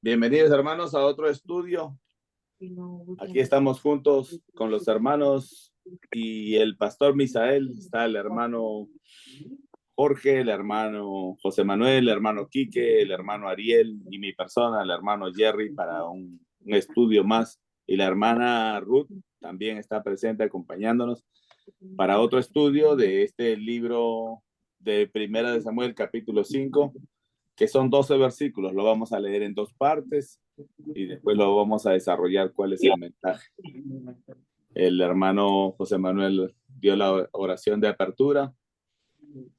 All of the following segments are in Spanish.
Bienvenidos hermanos a otro estudio. Aquí estamos juntos con los hermanos y el pastor Misael. Está el hermano Jorge, el hermano José Manuel, el hermano Quique, el hermano Ariel y mi persona, el hermano Jerry, para un estudio más. Y la hermana Ruth también está presente acompañándonos para otro estudio de este libro de Primera de Samuel, capítulo 5, que son 12 versículos. Lo vamos a leer en dos partes y después lo vamos a desarrollar cuál es el mensaje. El hermano José Manuel dio la oración de apertura,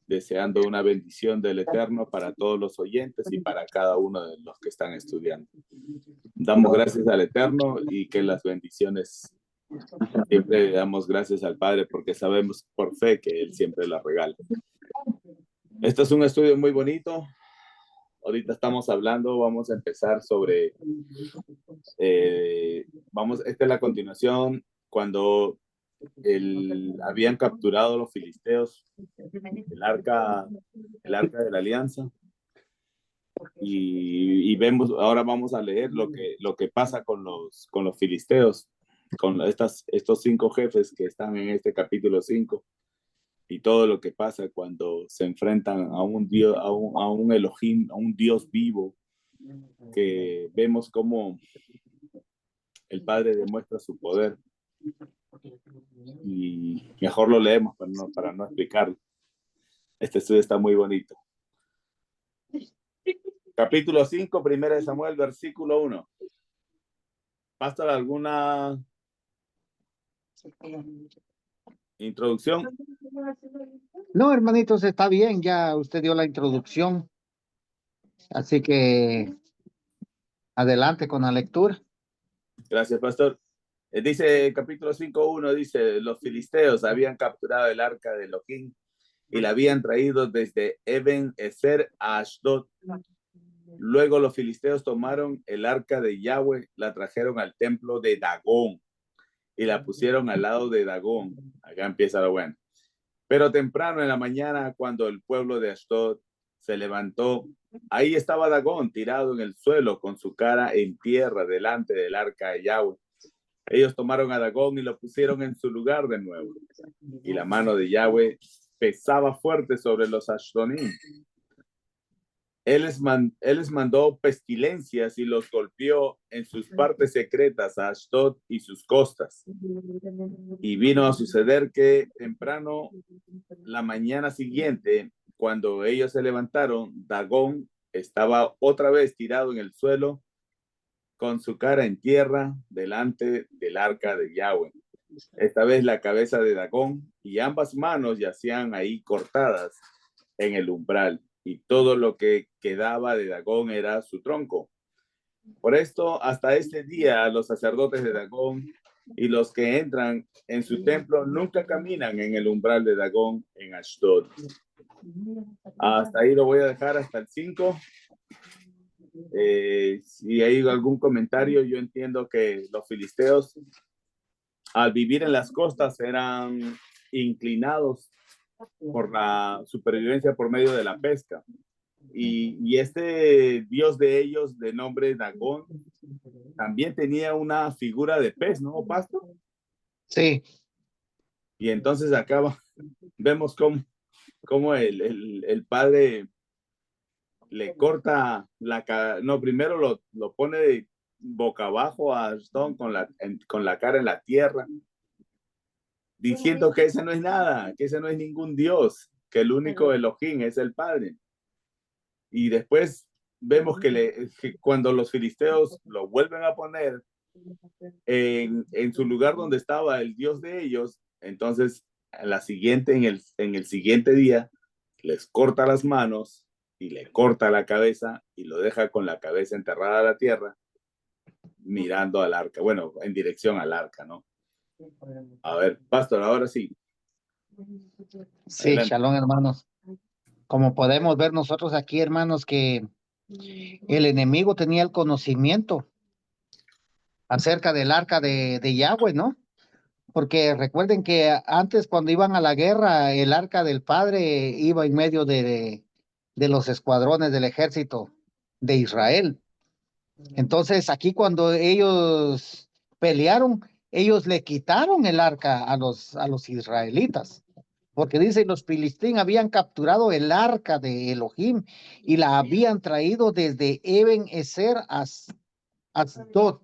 deseando una bendición del Eterno para todos los oyentes y para cada uno de los que están estudiando. Damos gracias al Eterno y que las bendiciones, siempre damos gracias al Padre porque sabemos por fe que Él siempre las regala. Este es un estudio muy bonito. Ahorita estamos hablando, vamos a empezar sobre, esta es la continuación, cuando habían capturado los filisteos el arca de la alianza, y vemos, ahora vamos a leer lo que pasa con los filisteos, con estos 5 jefes que están en este capítulo 5, y todo lo que pasa cuando se enfrentan a un Dios, a un Elohim, a un Dios vivo, que vemos cómo el Padre demuestra su poder. Y mejor lo leemos para no explicarlo. Este estudio está muy bonito. Capítulo 5, Primera de Samuel, versículo 1. ¿Pastor, alguna introducción? No, hermanitos, está bien, ya usted dio la introducción, así que adelante con la lectura. Gracias, pastor. Dice capítulo 5:1, dice, los filisteos habían capturado el arca de Elohim y la habían traído desde Eben Ezer a Ashdod. Luego los filisteos tomaron el arca de Yahweh, la trajeron al templo de Dagón y la pusieron al lado de Dagón. Acá empieza lo bueno. Pero temprano en la mañana, cuando el pueblo de Ashdod se levantó, ahí estaba Dagón tirado en el suelo con su cara en tierra delante del arca de Yahweh. Ellos tomaron a Dagón y lo pusieron en su lugar de nuevo. Y la mano de Yahweh pesaba fuerte sobre los Ashdonim. Él les mandó pestilencias y los golpeó en sus partes secretas a Ashdod y sus costas. Y vino a suceder que temprano, la mañana siguiente, cuando ellos se levantaron, Dagón estaba otra vez tirado en el suelo con su cara en tierra delante del arca de Yahweh. Esta vez la cabeza de Dagón y ambas manos yacían ahí cortadas en el umbral, y todo lo que quedaba de Dagón era su tronco. Por esto, hasta este día, los sacerdotes de Dagón y los que entran en su templo nunca caminan en el umbral de Dagón en Ashdod. Hasta ahí lo voy a dejar, hasta el 5. Si hay algún comentario, yo entiendo que los filisteos, al vivir en las costas, eran inclinados por la supervivencia por medio de la pesca. Y este dios de ellos, de nombre Dagón, también tenía una figura de pez, ¿no, pastor? Sí. Y entonces acá vemos cómo el padre le corta primero lo pone boca abajo a Ashdod con la cara en la tierra, diciendo que ese no es nada, que ese no es ningún dios, que el único Elohim es el Padre. Y después vemos que cuando los filisteos lo vuelven a poner en su lugar donde estaba el dios de ellos, entonces en el siguiente día les corta las manos y le corta la cabeza y lo deja con la cabeza enterrada a la tierra, mirando al arca, bueno, en dirección al arca, ¿no? A ver, pastor, ahora sí. Sí, adelante. Shalom, hermanos. Como podemos ver nosotros aquí, hermanos, que el enemigo tenía el conocimiento acerca del arca de Yahweh, ¿no? Porque recuerden que antes, cuando iban a la guerra, el arca del Padre iba en medio de los escuadrones del ejército de Israel. Entonces aquí cuando ellos pelearon, ellos le quitaron el arca a los israelitas. Porque dice, los filisteos habían capturado el arca de Elohim y la habían traído desde Eben Ezer a Asdod.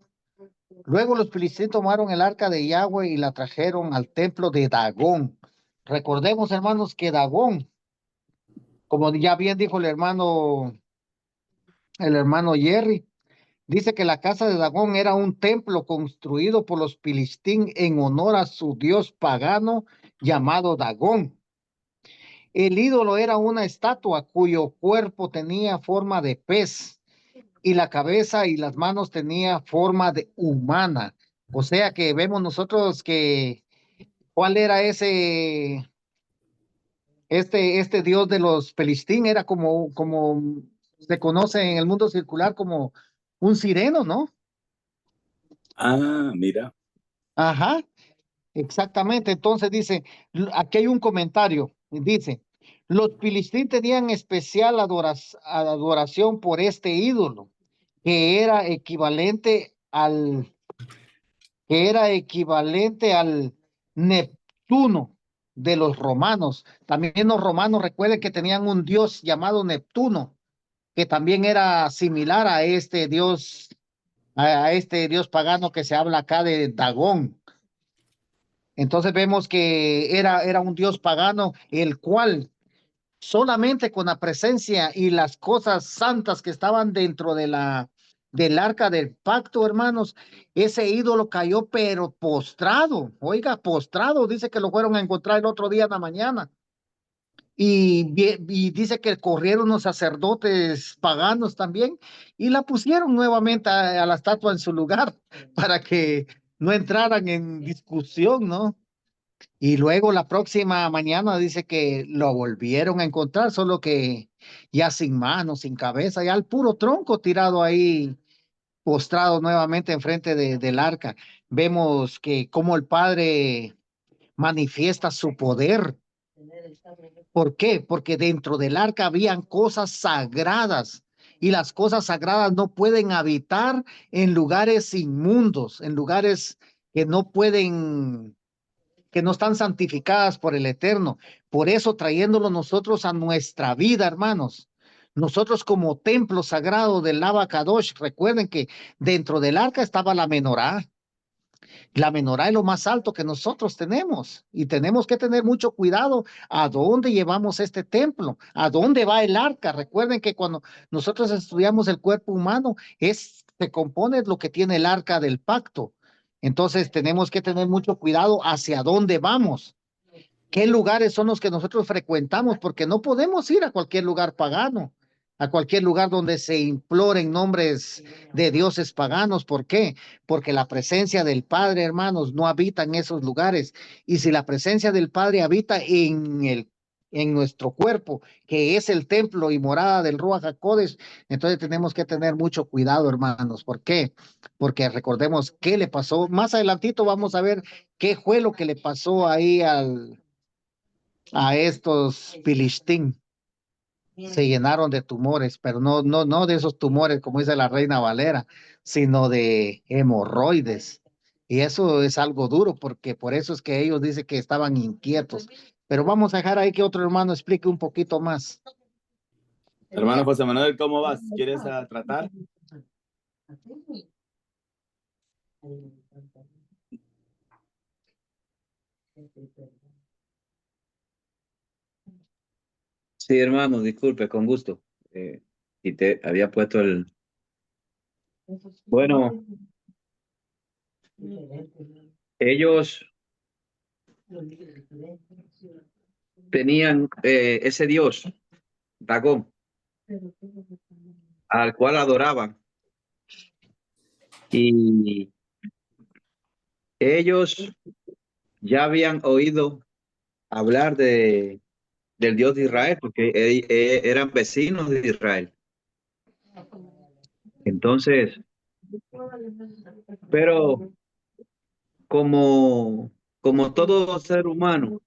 Luego los filisteos tomaron el arca de Yahweh y la trajeron al templo de Dagón. Recordemos, hermanos, que Dagón, como ya bien dijo el hermano Jerry, dice que la casa de Dagón era un templo construido por los filisteos en honor a su dios pagano llamado Dagón. El ídolo era una estatua cuyo cuerpo tenía forma de pez y la cabeza y las manos tenía forma de humana. O sea que vemos nosotros que cuál era este dios de los Filistín, era como se conoce en el mundo circular como un sireno, ¿no? Ah, mira. Ajá, exactamente. Entonces dice, aquí hay un comentario, dice, los filisteos tenían especial adoración por este ídolo, que era equivalente al Neptuno de los romanos. También los romanos recuerden que tenían un dios llamado Neptuno, que también era similar a este dios pagano que se habla acá de Dagón. Entonces vemos que era un dios pagano, el cual solamente con la presencia y las cosas santas que estaban dentro del arca del pacto, hermanos, ese ídolo cayó, pero postrado, oiga, postrado, dice que lo fueron a encontrar el otro día en la mañana. Y dice que corrieron los sacerdotes paganos también y la pusieron nuevamente a la estatua en su lugar para que no entraran en discusión, ¿no? Y luego la próxima mañana dice que lo volvieron a encontrar, solo que ya sin manos, sin cabeza, ya el puro tronco tirado ahí, postrado nuevamente enfrente del arca. Vemos que como el Padre manifiesta su poder. ¿Por qué? Porque dentro del arca habían cosas sagradas y las cosas sagradas no pueden habitar en lugares inmundos, en lugares que no pueden que no están santificadas por el Eterno. Por eso trayéndolo nosotros a nuestra vida, hermanos. Nosotros como templo sagrado del Lava Kadosh, recuerden que dentro del arca estaba la menorá. La menorá es lo más alto que nosotros tenemos y tenemos que tener mucho cuidado a dónde llevamos este templo, a dónde va el arca. Recuerden que cuando nosotros estudiamos el cuerpo humano, se compone de lo que tiene el arca del pacto. Entonces tenemos que tener mucho cuidado hacia dónde vamos. ¿Qué lugares son los que nosotros frecuentamos? Porque no podemos ir a cualquier lugar pagano, a cualquier lugar donde se imploren nombres de dioses paganos. ¿Por qué? Porque la presencia del Padre, hermanos, no habita en esos lugares. Y si la presencia del Padre habita en nuestro cuerpo, que es el templo y morada del Ruach HaKodesh, entonces tenemos que tener mucho cuidado, hermanos. ¿Por qué? Porque recordemos qué le pasó. Más adelantito vamos a ver qué fue lo que le pasó ahí a estos Filistín. Se llenaron de tumores, pero no de esos tumores, como dice la Reina Valera, sino de hemorroides. Y eso es algo duro, porque por eso es que ellos dicen que estaban inquietos. Pero vamos a dejar ahí que otro hermano explique un poquito más. Hermano José Manuel, ¿cómo vas? ¿Quieres tratar? Sí, hermano, disculpe, con gusto. Y te había puesto el... Bueno, ellos tenían ese dios, Dagón, al cual adoraban. Y ellos ya habían oído hablar del Dios de Israel, porque eran vecinos de Israel. Entonces, pero como, como todo ser humano,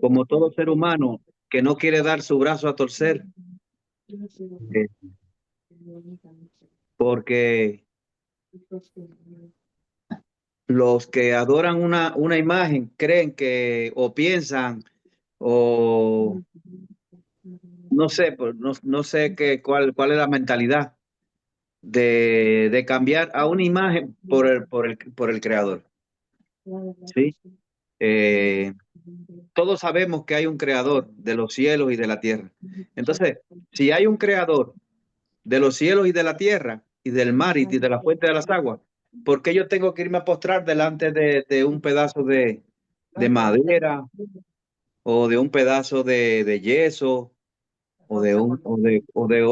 como todo ser humano que no quiere dar su brazo a torcer, eh, porque los que adoran una imagen creen que o piensan o no sé, pues, no sé cuál es la mentalidad de cambiar a una imagen por el creador. ¿Sí? Eh, todos sabemos que hay un creador de los cielos y de la tierra. Entonces, si hay un creador de los cielos y de la tierra y del mar y de la fuente de las aguas, ¿por qué yo tengo que irme a postrar delante de un pedazo de madera o de un pedazo de yeso o de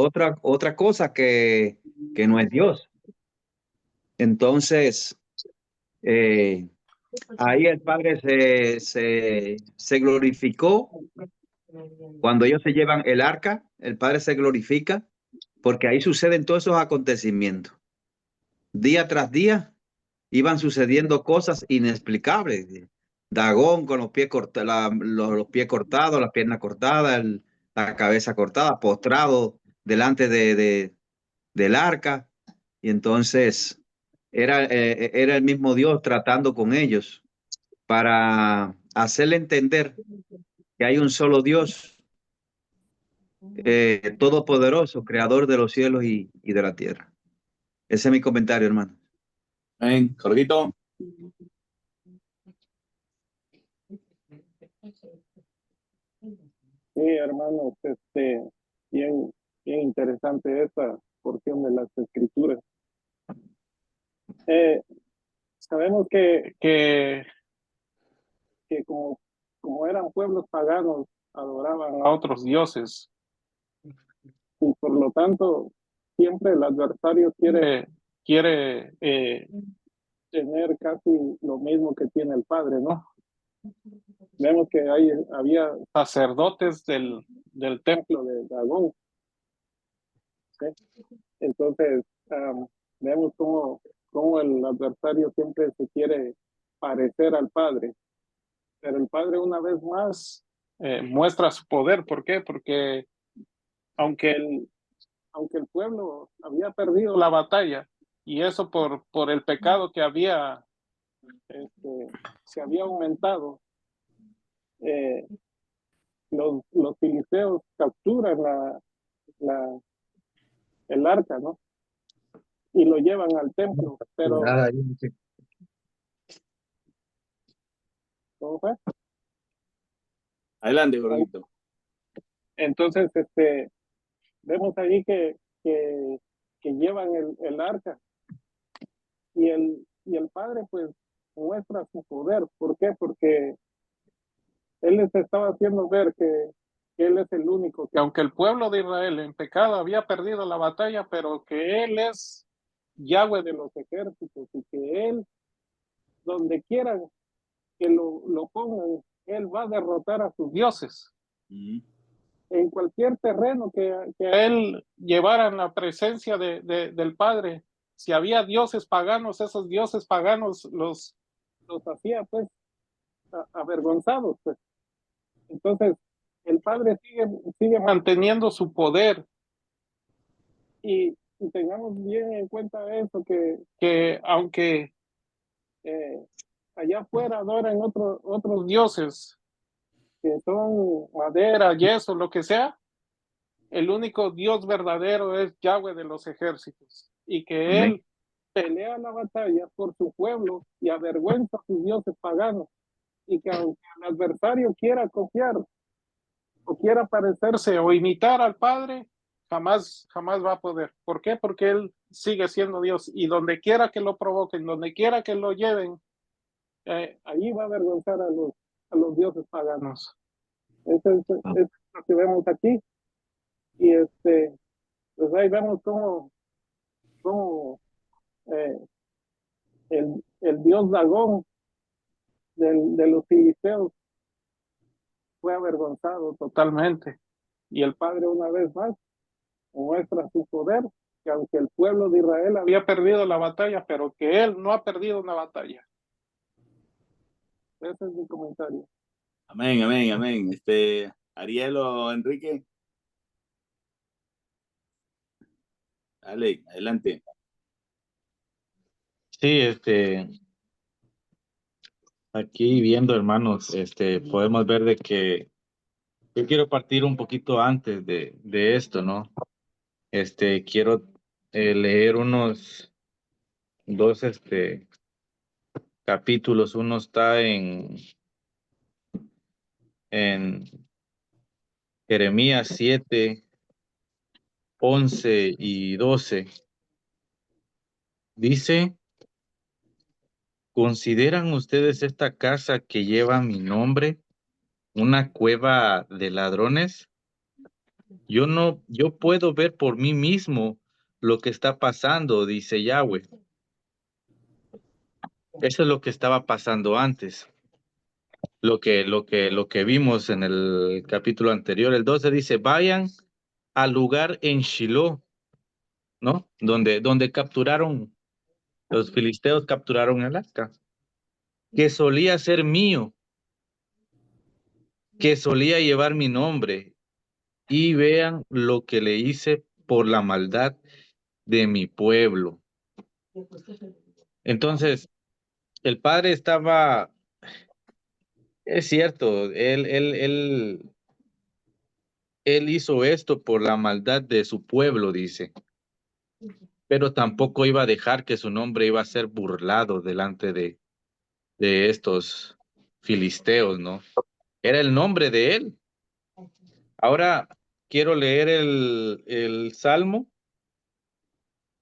otra cosa que no es Dios? Entonces, eh, ahí el Padre se glorificó cuando ellos se llevan el arca, el Padre se glorifica porque ahí suceden todos esos acontecimientos. Día tras día iban sucediendo cosas inexplicables. Dagón con los pies cortados, los pies cortados, las piernas cortadas, la cabeza cortada, postrado delante del arca. Y entonces era el mismo Dios tratando con ellos para hacerle entender que hay un solo Dios, todopoderoso, creador de los cielos y de la tierra. Ese es mi comentario, hermano. Amén. Jorgito. Sí, hermanos, bien, bien interesante esta porción de las escrituras. Sabemos que como eran pueblos paganos, adoraban a otros dioses y por lo tanto siempre el adversario quiere tener casi lo mismo que tiene el Padre, ¿no? Vemos que había sacerdotes del templo de Dagón, ¿sí? Entonces, vemos cómo el adversario siempre se quiere parecer al Padre, pero el Padre una vez más muestra su poder. ¿Por qué? Porque aunque aunque el pueblo había perdido la batalla, y eso por el pecado que se había aumentado, eh, los filisteos capturan la, el arca, ¿no? Y lo llevan al templo, pero ¿cómo fue? Adelante, Jorgito. Entonces, vemos ahí que llevan el arca y el Padre pues muestra su poder. ¿Por qué? Porque Él les estaba haciendo ver que Él es el único, que aunque el pueblo de Israel en pecado había perdido la batalla, pero que Él es Yahweh de los ejércitos y que Él, donde quiera que lo pongan, Él va a derrotar a sus dioses. En cualquier terreno que a Él llevaran la presencia del Padre, si había dioses paganos, esos dioses paganos los hacía pues avergonzados, pues. Entonces, el Padre sigue manteniendo su poder y tengamos bien en cuenta eso, que aunque allá afuera adoran otros dioses, que son madera, yeso, lo que sea, el único Dios verdadero es Yahweh de los ejércitos, y que Amén. Él pelea la batalla por su pueblo y avergüenza a sus dioses paganos, y que aunque el adversario quiera copiar o quiera parecerse o imitar al Padre, jamás va a poder. ¿Por qué? Porque Él sigue siendo Dios, y donde quiera que lo provoquen, donde quiera que lo lleven, allí va a avergonzar a los dioses paganos. Eso es lo que vemos aquí. Y pues ahí vemos cómo eh, el dios Dagón de los filisteos fue avergonzado totalmente. Y el Padre una vez más muestra su poder, que aunque el pueblo de Israel había perdido la batalla, pero que él no ha perdido una batalla. Ese es mi comentario. Amén, amén, amén. Ariel o Enrique. Dale, adelante. Sí, aquí viendo, hermanos, podemos ver de que yo quiero partir un poquito antes de esto, ¿no? Quiero leer unos dos, capítulos. Uno está en Jeremías 7, 11 y 12. Dice: ¿consideran ustedes esta casa que lleva mi nombre una cueva de ladrones? Yo puedo ver por mí mismo lo que está pasando, dice Yahweh. Eso es lo que estaba pasando antes. Lo que vimos en el capítulo anterior, el 12, dice: vayan al lugar en Shiloh, ¿no? Donde capturaron, los filisteos capturaron el arca, que solía ser mío, que solía llevar mi nombre, y vean lo que le hice por la maldad de mi pueblo. Entonces, el padre estaba, es cierto, él hizo esto por la maldad de su pueblo, dice, pero tampoco iba a dejar que su nombre iba a ser burlado delante de estos filisteos, ¿no? Era el nombre de él. Ahora quiero leer el Salmo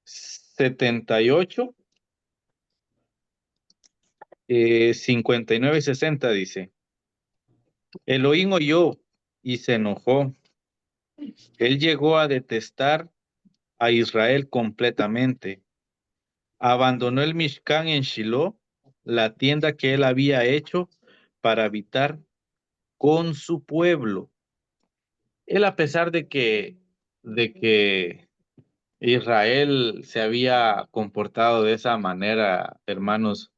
78, 59 y 60, dice: Elohim oyó y se enojó. Él llegó a detestar a Israel completamente. Abandonó el Mishkan en Shiloh, la tienda que él había hecho para habitar con su pueblo. Él, a pesar de que Israel se había comportado de esa manera, hermanos,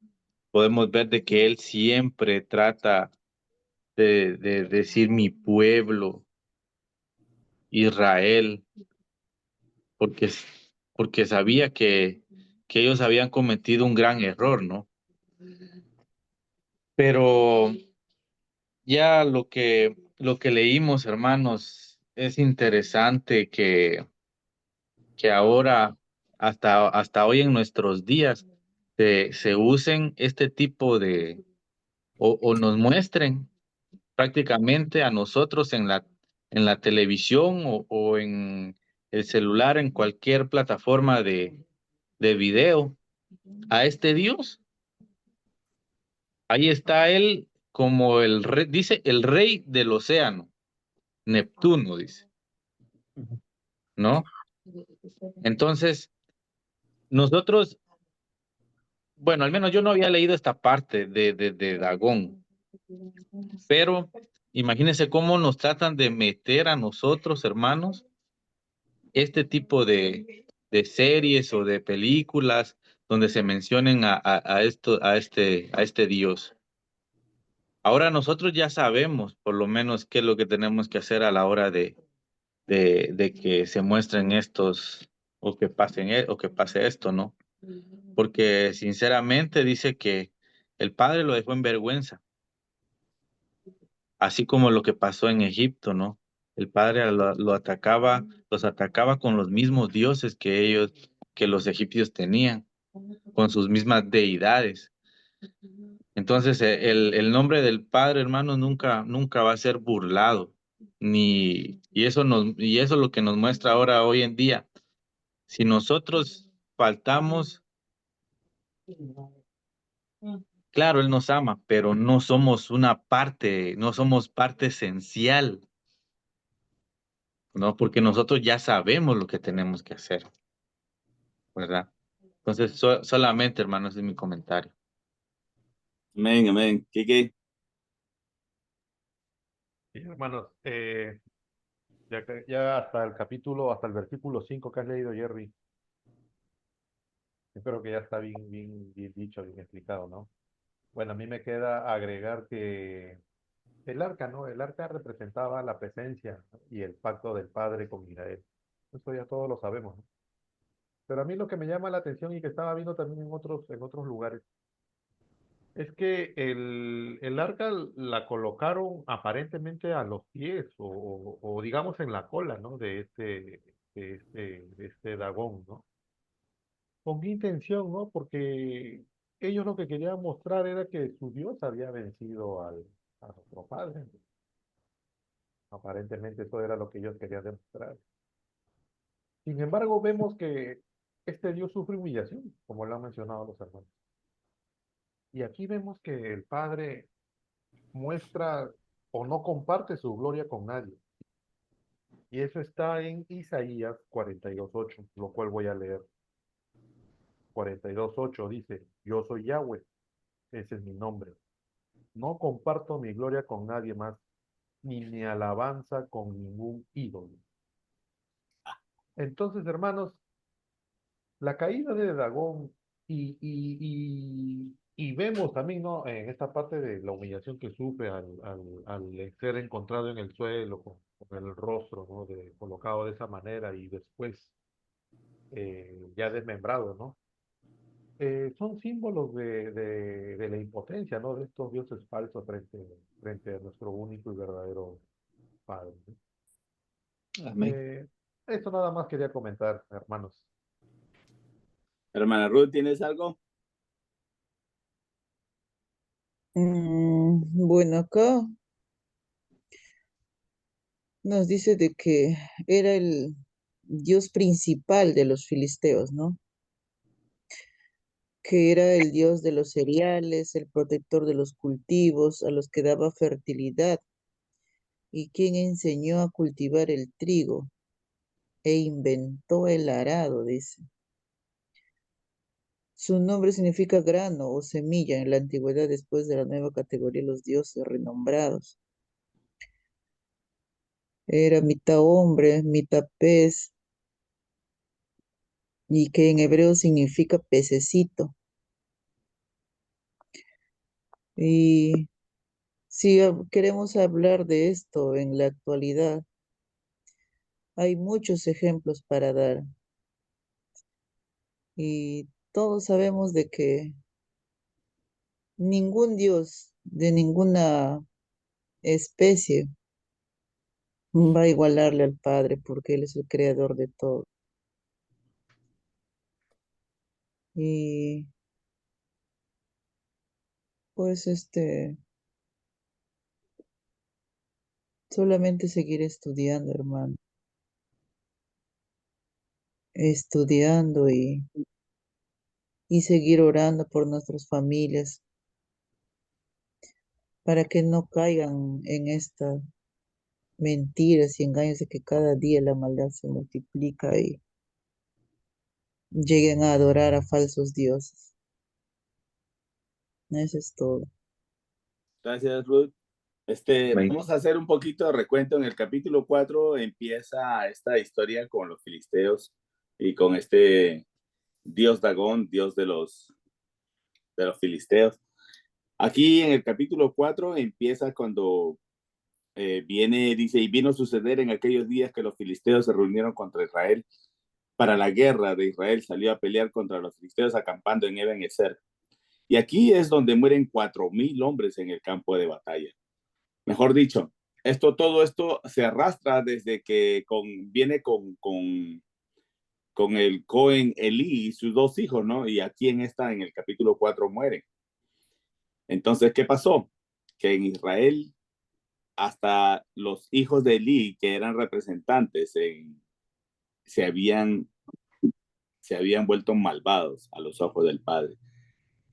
podemos ver de que él siempre trata de decir mi pueblo, Israel, porque, porque sabía que ellos habían cometido un gran error, ¿no? Pero ya lo que leímos, hermanos, es interesante que ahora, hasta hoy en nuestros días, se usen este tipo o nos muestren prácticamente a nosotros en la televisión o en el celular, en cualquier plataforma de video, a este Dios. Ahí está él como el rey, dice el rey del océano, Neptuno, dice, ¿no? Entonces, nosotros, bueno, al menos yo no había leído esta parte de Dagón, pero imagínense cómo nos tratan de meter a nosotros, hermanos, este tipo de series o de películas donde se mencionen a este Dios. Ahora nosotros ya sabemos por lo menos qué es lo que tenemos que hacer a la hora de que se muestren estos o que pase esto, ¿no? Porque sinceramente dice que el padre lo dejó en vergüenza, así como lo que pasó en Egipto, ¿no? El padre los atacaba con los mismos dioses que los egipcios tenían, con sus mismas deidades. Entonces, el nombre del Padre, hermano, nunca va a ser burlado. Y eso es lo que nos muestra ahora, hoy en día. Si nosotros faltamos, claro, Él nos ama, pero no somos parte esencial, ¿no? Porque nosotros ya sabemos lo que tenemos que hacer, ¿verdad? Entonces, solamente, hermano, ese es mi comentario. Amén, amén. Kike. Sí, hermanos, ya hasta el versículo 5 que has leído, Jerry, espero que ya está bien, bien, bien dicho, bien explicado, ¿no? Bueno, a mí me queda agregar que el arca, ¿no? El arca representaba la presencia, ¿no? Y el pacto del Padre con Israel. Eso ya todos lo sabemos, ¿no? Pero a mí lo que me llama la atención y que estaba viendo también en otros lugares es que el arca la colocaron aparentemente a los pies o digamos en la cola, ¿no? De este Dagón, ¿no? ¿Con qué intención, no? Porque ellos lo que querían mostrar era que su Dios había vencido a nuestro padre. Aparentemente eso era lo que ellos querían demostrar. Sin embargo, vemos que este Dios sufre humillación, como lo han mencionado los hermanos. Y aquí vemos que el Padre muestra o no comparte su gloria con nadie. Y eso está en Isaías 42:8, lo cual voy a leer. 42:8 dice, yo soy Yahweh, ese es mi nombre. No comparto mi gloria con nadie más, ni mi alabanza con ningún ídolo. Entonces, hermanos, la caída de Dagón y vemos también, ¿no? En esta parte de la humillación que sufre al ser encontrado en el suelo con el rostro, ¿no? Colocado de esa manera y después ya desmembrado, ¿no? Son símbolos de la impotencia, ¿no? De estos dioses falsos frente a nuestro único y verdadero Padre, ¿no? Amén. Eso nada más quería comentar, hermanos. Hermana Ruth, ¿tienes algo? Bueno, acá nos dice de que era el dios principal de los filisteos, ¿no? Que era el dios de los cereales, el protector de los cultivos, a los que daba fertilidad, y quien enseñó a cultivar el trigo e inventó el arado, dice. Su nombre significa grano o semilla en la antigüedad después de la nueva categoría de los dioses renombrados. Era mitad hombre, mitad pez, y que en hebreo significa pececito. Y si queremos hablar de esto en la actualidad, hay muchos ejemplos para dar. Y todos sabemos de que ningún dios de ninguna especie va a igualarle al Padre porque Él es el creador de todo. Y pues solamente seguir estudiando, hermano. Estudiando y seguir orando por nuestras familias para que no caigan en estas mentiras y engaños de que cada día la maldad se multiplica y lleguen a adorar a falsos dioses. Eso es todo. Gracias, Ruth. Amén. Vamos a hacer un poquito de recuento. En el capítulo 4 empieza esta historia con los filisteos y con este dios Dagón, dios de los filisteos. Aquí en el capítulo 4 empieza cuando dice, y vino a suceder en aquellos días que los filisteos se reunieron contra Israel para la guerra de Israel, salió a pelear contra los filisteos acampando en Eben Ezer. Y aquí es donde mueren 4,000 hombres en el campo de batalla. Mejor dicho, todo esto se arrastra desde que viene con el Cohen Elí y sus 2 hijos, ¿no? Y aquí en el capítulo 4 mueren. Entonces, ¿qué pasó? Que en Israel hasta los hijos de Elí, que eran representantes, se habían vuelto malvados a los ojos del Padre.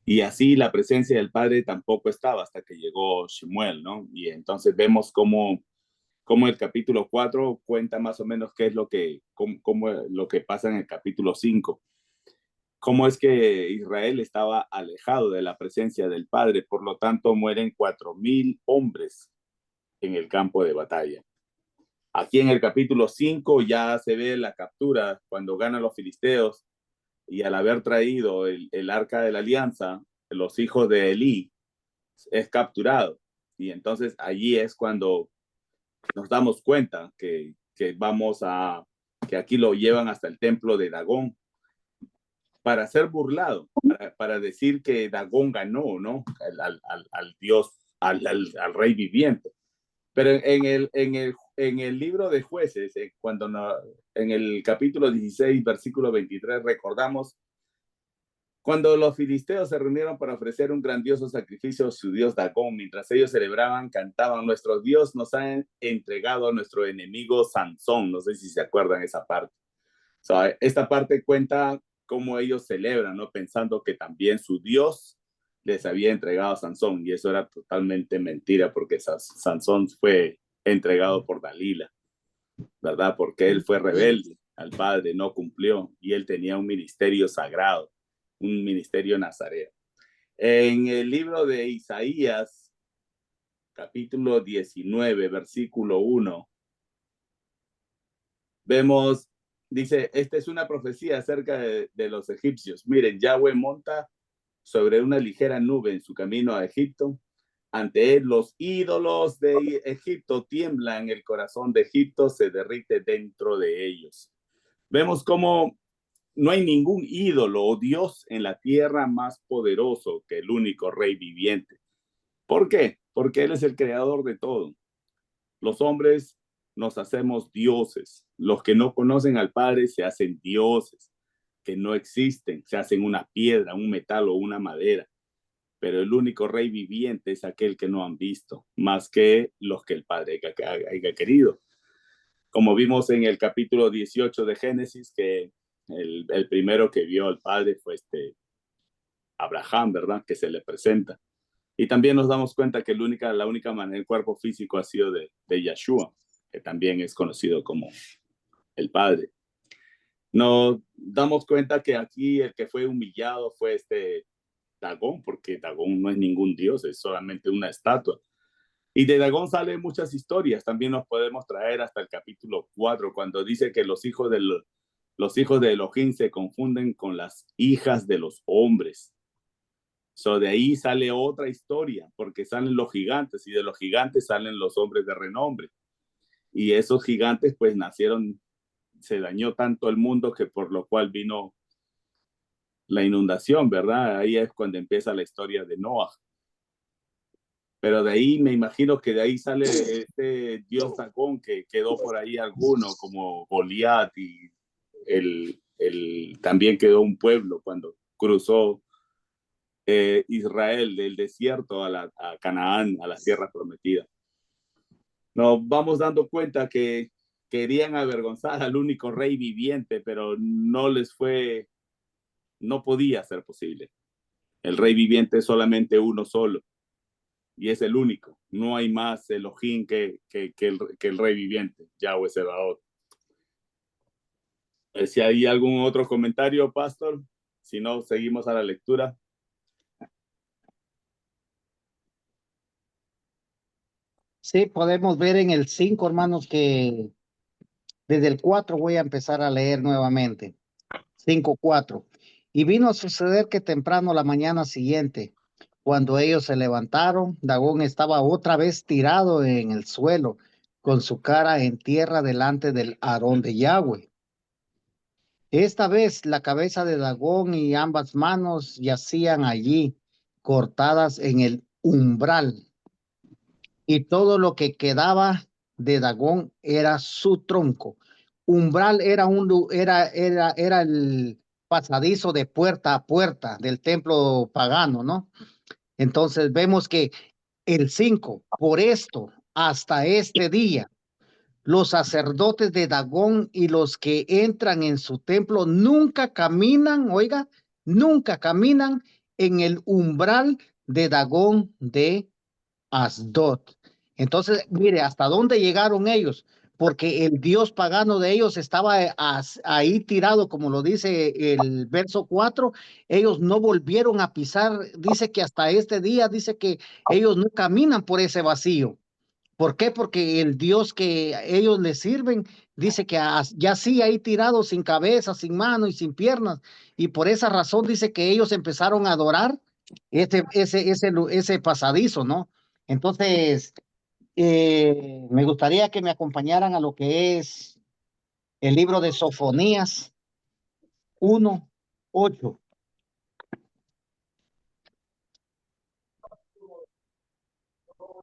Y así la presencia del Padre tampoco estaba hasta que llegó Shemuel, ¿no? Y entonces vemos cómo el capítulo 4 cuenta más o menos qué es lo que pasa en el capítulo 5. Cómo es que Israel estaba alejado de la presencia del Padre, por lo tanto mueren 4,000 hombres en el campo de batalla. Aquí en el capítulo 5 ya se ve la captura cuando ganan los filisteos y al haber traído el arca de la alianza, los hijos de Elí es capturado. Y entonces allí es cuando nos damos cuenta que aquí lo llevan hasta el templo de Dagón para ser burlado, para decir que Dagón ganó, ¿no? Al dios, al rey viviente. Pero en el libro de Jueces, en el capítulo 16, versículo 23, recordamos cuando los filisteos se reunieron para ofrecer un grandioso sacrificio a su dios Dagón, mientras ellos celebraban, cantaban, nuestro Dios nos ha entregado a nuestro enemigo Sansón. No sé si se acuerdan esa parte. Esta parte cuenta cómo ellos celebran, ¿no? Pensando que también su Dios les había entregado a Sansón, y eso era totalmente mentira, porque Sansón fue entregado por Dalila, ¿verdad? Porque él fue rebelde al padre, no cumplió, y él tenía un ministerio sagrado, un ministerio nazareo. En el libro de Isaías, capítulo 19, versículo 1, vemos, dice, esta es una profecía acerca de los egipcios. Miren, Yahweh monta sobre una ligera nube en su camino a Egipto. Ante él los ídolos de Egipto tiemblan, el corazón de Egipto se derrite dentro de ellos. Vemos cómo no hay ningún ídolo o Dios en la tierra más poderoso que el único rey viviente. ¿Por qué? Porque él es el creador de todo. Los hombres nos hacemos dioses. Los que no conocen al Padre se hacen dioses, que no existen. Se hacen una piedra, un metal o una madera. Pero el único rey viviente es aquel que no han visto, más que los que el Padre haya querido. Como vimos en el capítulo 18 de Génesis, que el primero que vio al Padre fue Abraham, ¿verdad? Que se le presenta. Y también nos damos cuenta que la única manera, el cuerpo físico ha sido de Yeshua, que también es conocido como el Padre. Nos damos cuenta que aquí el que fue humillado fue Dagón, porque Dagón no es ningún dios, es solamente una estatua. Y de Dagón salen muchas historias. También nos podemos traer hasta el capítulo 4, cuando dice que los hijos de Elohim se confunden con las hijas de los hombres. De ahí sale otra historia, porque salen los gigantes, y de los gigantes salen los hombres de renombre. Y esos gigantes pues nacieron, se dañó tanto el mundo que por lo cual vino la inundación, ¿verdad? Ahí es cuando empieza la historia de Noah. Pero de ahí me imagino que de ahí sale este dios Dagón, que quedó por ahí alguno, como Goliat, y también quedó un pueblo cuando cruzó Israel del desierto a Canaán, a las tierras prometidas. Nos vamos dando cuenta que querían avergonzar al único rey viviente, pero no podía ser posible. El rey viviente es solamente uno solo, y es el único. No hay más Elohim que el rey viviente, Yahweh Sebaot. Si hay algún otro comentario, pastor, si no, seguimos a la lectura. Sí, podemos ver en el 5, hermanos, que desde el 4 voy a empezar a leer nuevamente. 5:4. Y vino a suceder que temprano la mañana siguiente, cuando ellos se levantaron, Dagón estaba otra vez tirado en el suelo, con su cara en tierra delante del Aarón de Yahweh. Esta vez la cabeza de Dagón y ambas manos yacían allí, cortadas en el umbral. Y todo lo que quedaba de Dagón era su tronco. Umbral era el pasadizo de puerta a puerta del templo pagano, ¿no? Entonces vemos que el 5, por esto, hasta este día, los sacerdotes de Dagón y los que entran en su templo nunca caminan, oiga, nunca caminan en el umbral de Dagón de Asdod. Entonces, mire, hasta dónde llegaron ellos, porque el dios pagano de ellos estaba ahí tirado, como lo dice el verso 4. Ellos no volvieron a pisar, dice que hasta este día, dice que ellos no caminan por ese vacío. ¿Por qué? Porque el Dios que ellos les sirven dice que ya sí ahí tirado sin cabeza, sin mano y sin piernas. Y por esa razón dice que ellos empezaron a adorar ese pasadizo, ¿no? Entonces, me gustaría que me acompañaran a lo que es el libro de Sofonías 1. 8.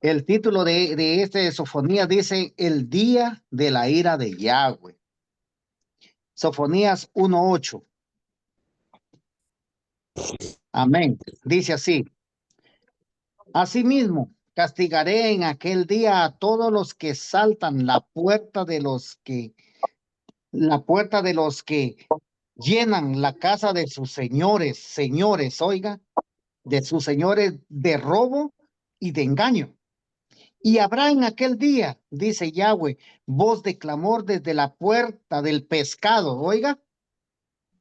El título de este Sofonías dice el día de la ira de Yahweh. Sofonías 1:8. Amén. Dice así. Asimismo, castigaré en aquel día a todos los que saltan la puerta de los que llenan la casa de sus señores, oiga, de sus señores de robo y de engaño. Y habrá en aquel día, dice Yahweh, voz de clamor desde la puerta del pescado, oiga,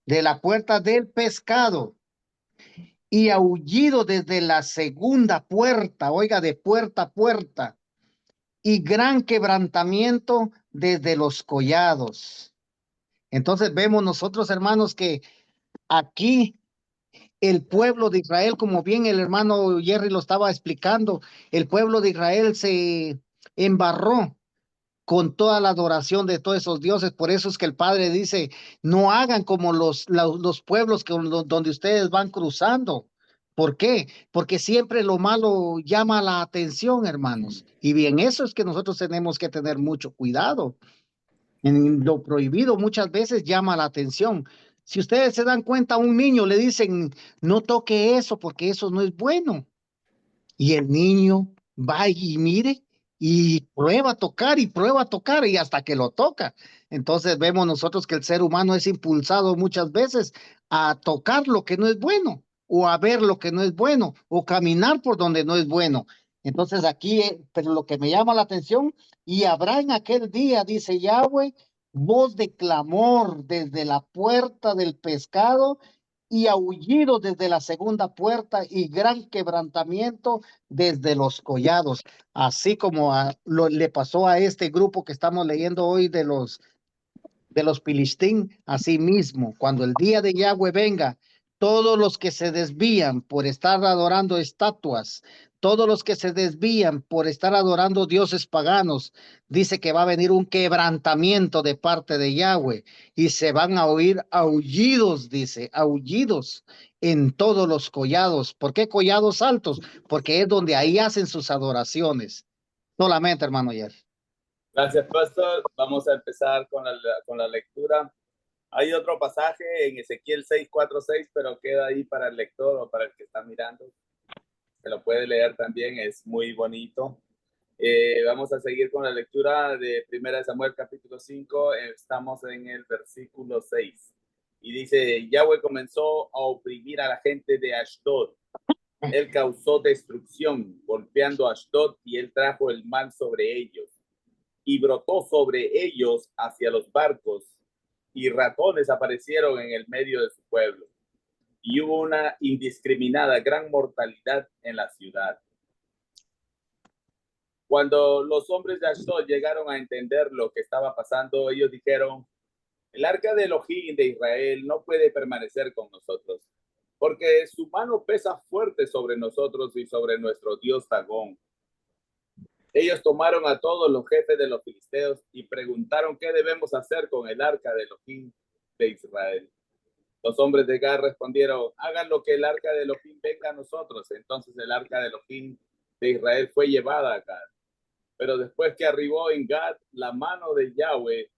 de la puerta del pescado, y aullido desde la segunda puerta, oiga, de puerta a puerta, y gran quebrantamiento desde los collados. Entonces vemos nosotros, hermanos, que aquí el pueblo de Israel, como bien el hermano Jerry lo estaba explicando, el pueblo de Israel se embarró con toda la adoración de todos esos dioses. Por eso es que el Padre dice, no hagan como los pueblos donde ustedes van cruzando. ¿Por qué? Porque siempre lo malo llama la atención, hermanos. Y bien, eso es que nosotros tenemos que tener mucho cuidado. En lo prohibido muchas veces llama la atención. Si ustedes se dan cuenta, a un niño le dicen, no toque eso porque eso no es bueno. Y el niño va y mire y prueba a tocar y hasta que lo toca. Entonces vemos nosotros que el ser humano es impulsado muchas veces a tocar lo que no es bueno o a ver lo que no es bueno o caminar por donde no es bueno. Entonces aquí, pero lo que me llama la atención, y habrá en aquel día, dice Yahweh, voz de clamor desde la puerta del pescado y aullido desde la segunda puerta y gran quebrantamiento desde los collados, así como le pasó a este grupo que estamos leyendo hoy de los Filistín, así mismo, cuando el día de Yahweh venga, todos los que se desvían por estar adorando estatuas, todos los que se desvían por estar adorando dioses paganos, dice que va a venir un quebrantamiento de parte de Yahweh y se van a oír aullidos, dice, aullidos en todos los collados. ¿Por qué collados altos? Porque es donde ahí hacen sus adoraciones. Solamente, hermano Yer. Gracias, pastor. Vamos a empezar con la lectura. Hay otro pasaje en Ezequiel 6:4-6, pero queda ahí para el lector o para el que está mirando. Se lo puede leer también, es muy bonito. Vamos a seguir con la lectura de 1 Samuel capítulo 5. Estamos en el versículo 6. Y dice, Yahweh comenzó a oprimir a la gente de Ashdod. Él causó destrucción, golpeando a Ashdod, y él trajo el mal sobre ellos. Y brotó sobre ellos hacia los barcos, y ratones aparecieron en el medio de su pueblo. Y hubo una indiscriminada gran mortalidad en la ciudad. Cuando los hombres de Ashdod llegaron a entender lo que estaba pasando, ellos dijeron, el arca de Elohim de Israel no puede permanecer con nosotros, porque su mano pesa fuerte sobre nosotros y sobre nuestro dios Dagón. Ellos tomaron a todos los jefes de los filisteos y preguntaron qué debemos hacer con el arca de Elohim de Israel. Los hombres de Gad respondieron, hagan lo que el arca de Elohim venga a nosotros. Entonces el arca de Elohim de Israel fue llevada a Gad. Pero después que arribó en Gad, la mano de Yahweh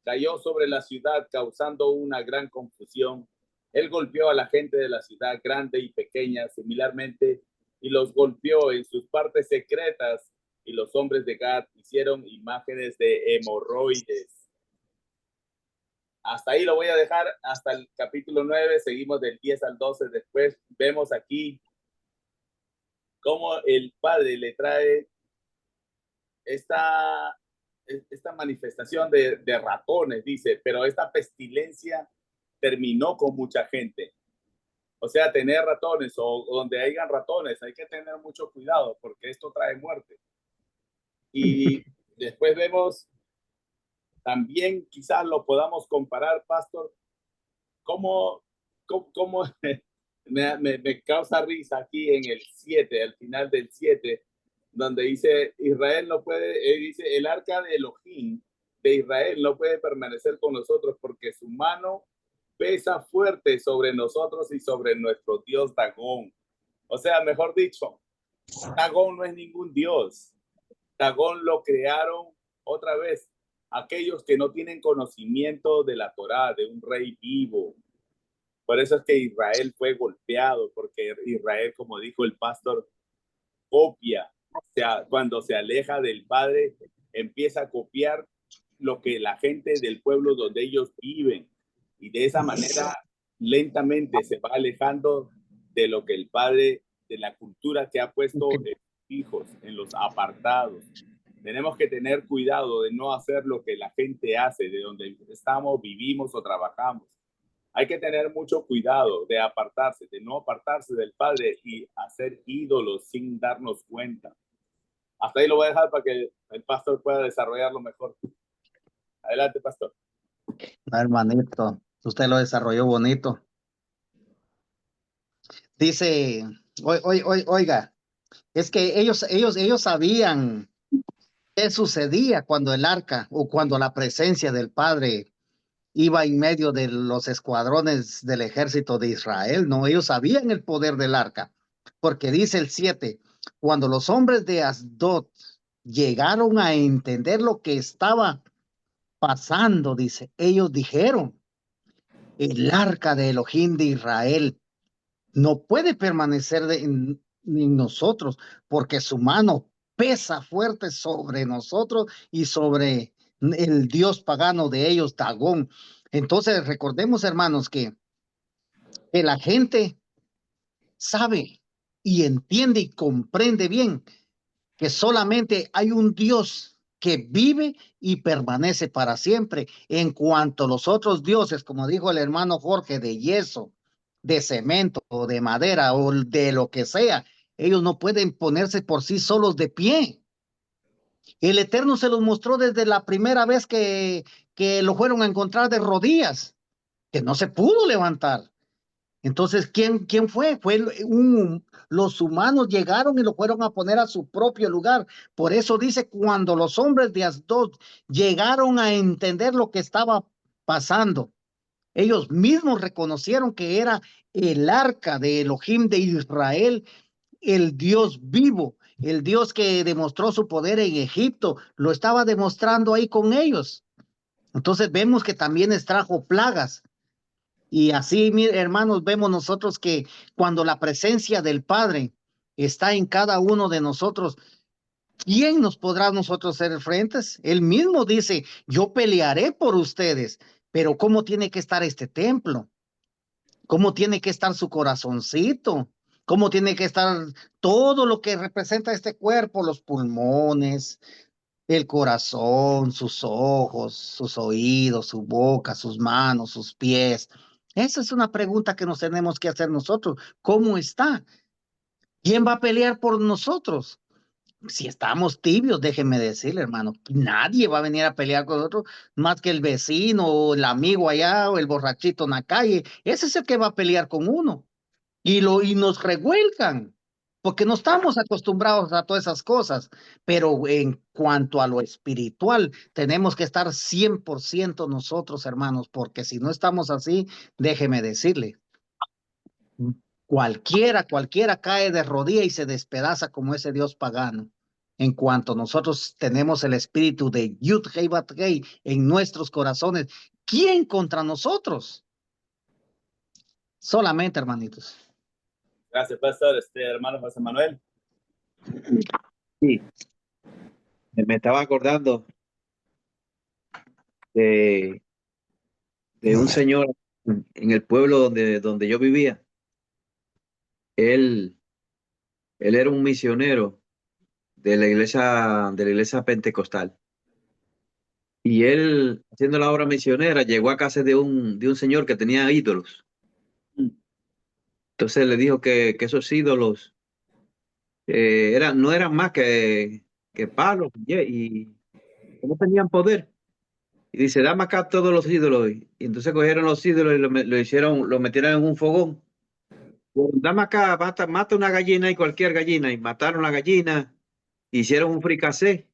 cayó sobre la ciudad, causando una gran confusión. Él golpeó a la gente de la ciudad, grande y pequeña, similarmente, y los golpeó en sus partes secretas, y los hombres de Gad hicieron imágenes de hemorroides. Hasta ahí lo voy a dejar, hasta el capítulo 9, seguimos del 10 al 12. Después vemos aquí cómo el Padre le trae esta manifestación de ratones, dice, pero esta pestilencia terminó con mucha gente. O sea, tener ratones o donde hayan ratones, hay que tener mucho cuidado porque esto trae muerte. Y después vemos también, quizás lo podamos comparar, pastor, cómo me causa risa aquí en el 7, al final del 7, donde dice, Israel no puede, dice, el arca de Elohim de Israel no puede permanecer con nosotros porque su mano pesa fuerte sobre nosotros y sobre nuestro dios Dagón. O sea, mejor dicho, Dagón no es ningún dios. Dagón lo crearon otra vez aquellos que no tienen conocimiento de la Torá, de un rey vivo. Por eso es que Israel fue golpeado, porque Israel, como dijo el pastor, copia. O sea, cuando se aleja del Padre, empieza a copiar lo que la gente del pueblo donde ellos viven. Y de esa manera, lentamente se va alejando de lo que el Padre, de la cultura que ha puesto en los hijos, en los apartados. Tenemos que tener cuidado de no hacer lo que la gente hace, de donde estamos, vivimos o trabajamos. Hay que tener mucho cuidado de apartarse, de no apartarse del Padre y hacer ídolos sin darnos cuenta. Hasta ahí lo voy a dejar para que el pastor pueda desarrollarlo mejor. Adelante, pastor. Hermanito, usted lo desarrolló bonito. Dice, oiga, es que ellos sabían qué sucedía cuando el arca o cuando la presencia del Padre iba en medio de los escuadrones del ejército de Israel, ¿no? Ellos sabían el poder del arca, porque dice el 7, cuando los hombres de Asdod llegaron a entender lo que estaba pasando, dice, ellos dijeron, el arca de Elohim de Israel no puede permanecer en nosotros, porque su mano pesa fuerte sobre nosotros y sobre el dios pagano de ellos, Dagón. Entonces, recordemos, hermanos, que la gente sabe y entiende y comprende bien que solamente hay un Dios que vive y permanece para siempre. En cuanto a los otros dioses, como dijo el hermano Jorge, de yeso, de cemento o de madera o de lo que sea, ellos no pueden ponerse por sí solos de pie. El Eterno se los mostró desde la primera vez que lo fueron a encontrar de rodillas, que no se pudo levantar. Entonces, ¿quién fue? Los humanos llegaron y lo fueron a poner a su propio lugar. Por eso dice, cuando los hombres de Asdod llegaron a entender lo que estaba pasando, ellos mismos reconocieron que era el arca de Elohim de Israel, el Dios vivo, el Dios que demostró su poder en Egipto, lo estaba demostrando ahí con ellos. Entonces vemos que también extrajo plagas. Y así, hermanos, vemos nosotros que cuando la presencia del Padre está en cada uno de nosotros, ¿quién nos podrá nosotros ser frentes? Él mismo dice, yo pelearé por ustedes, pero ¿cómo tiene que estar este templo? ¿Cómo tiene que estar su corazoncito? ¿Cómo tiene que estar todo lo que representa este cuerpo? Los pulmones, el corazón, sus ojos, sus oídos, su boca, sus manos, sus pies. Esa es una pregunta que nos tenemos que hacer nosotros. ¿Cómo está? ¿Quién va a pelear por nosotros? Si estamos tibios, déjenme decirle, hermano, nadie va a venir a pelear con nosotros más que el vecino o el amigo allá o el borrachito en la calle. Ese es el que va a pelear con uno. Y nos revuelcan, porque no estamos acostumbrados a todas esas cosas. Pero en cuanto a lo espiritual, tenemos que estar 100% nosotros, hermanos, porque si no estamos así, déjeme decirle, cualquiera cae de rodilla y se despedaza como ese Dios pagano. En cuanto nosotros tenemos el espíritu de Yud Hei Bat Hei en nuestros corazones, ¿quién contra nosotros? Solamente, hermanitos. Gracias, pastor. Hermano José Manuel. Sí, me estaba acordando de un señor en el pueblo donde yo vivía. Él era un misionero de la iglesia pentecostal. Y él, haciendo la obra misionera, llegó a casa de un señor que tenía ídolos. Entonces le dijo que esos ídolos no eran más que palos y no tenían poder. Y dice, dame acá todos los ídolos. Y entonces cogieron los ídolos y lo metieron en un fogón. Dame acá, mata una gallina y cualquier gallina. Y mataron la gallina, hicieron un fricasé.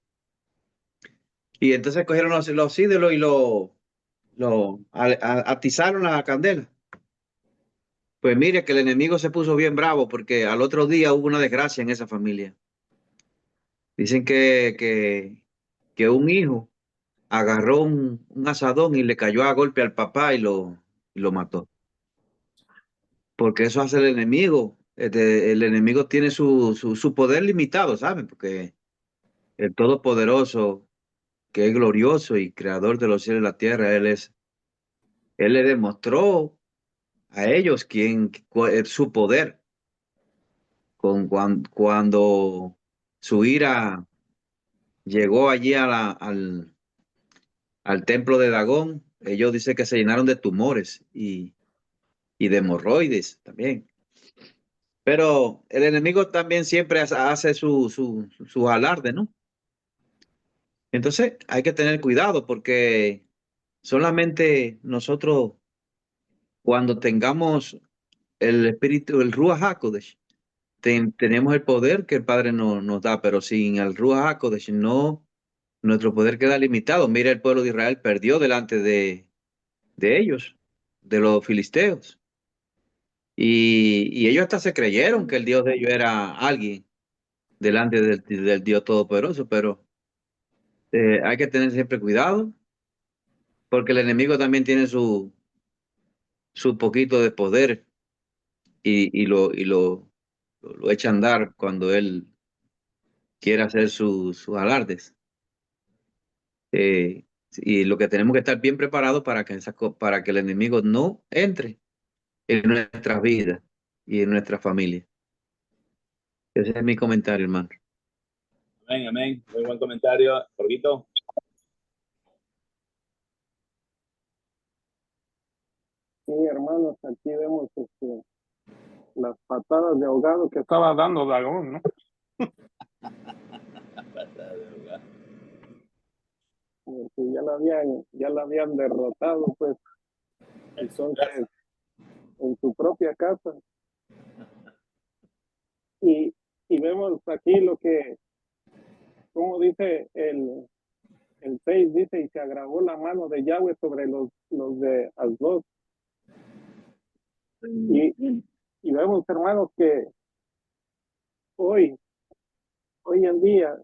Y entonces cogieron los ídolos atizaron la candela. Pues mire que el enemigo se puso bien bravo porque al otro día hubo una desgracia en esa familia. Dicen que un hijo agarró un asadón y le cayó a golpe al papá y lo mató. Porque eso hace el enemigo. El enemigo tiene su poder limitado, ¿saben? Porque el Todopoderoso, que es glorioso y creador de los cielos y la tierra, Él le demostró a ellos su poder cuando su ira llegó allí al templo de Dagón. Ellos dicen que se llenaron de tumores y de hemorroides también. Pero el enemigo también siempre hace su alarde, ¿no? Entonces hay que tener cuidado porque solamente nosotros cuando tengamos el espíritu, el Ruach HaKodesh, tenemos el poder que el Padre nos da, pero sin el Ruach HaKodesh no, nuestro poder queda limitado. Mira, el pueblo de Israel perdió delante de ellos, de los filisteos. Y ellos hasta se creyeron que el Dios de ellos era alguien delante del Dios Todopoderoso, pero hay que tener siempre cuidado, porque el enemigo también tiene su poquito de poder y lo echa a andar cuando él quiere hacer sus alardes. Y lo que tenemos que estar bien preparados para que el enemigo no entre en nuestras vidas y en nuestra familia. Ese es mi comentario, hermano. Amén, amén. Muy buen comentario, Jorgito. Sí, hermanos, aquí vemos las patadas de ahogado que estaba dando Dagón, ¿no? Porque ya la habían derrotado, pues, entonces, en su propia casa. Y vemos aquí como dice el 6, dice, y se agravó la mano de Yahweh sobre los de Asdod. Y vemos, hermanos, que hoy en día,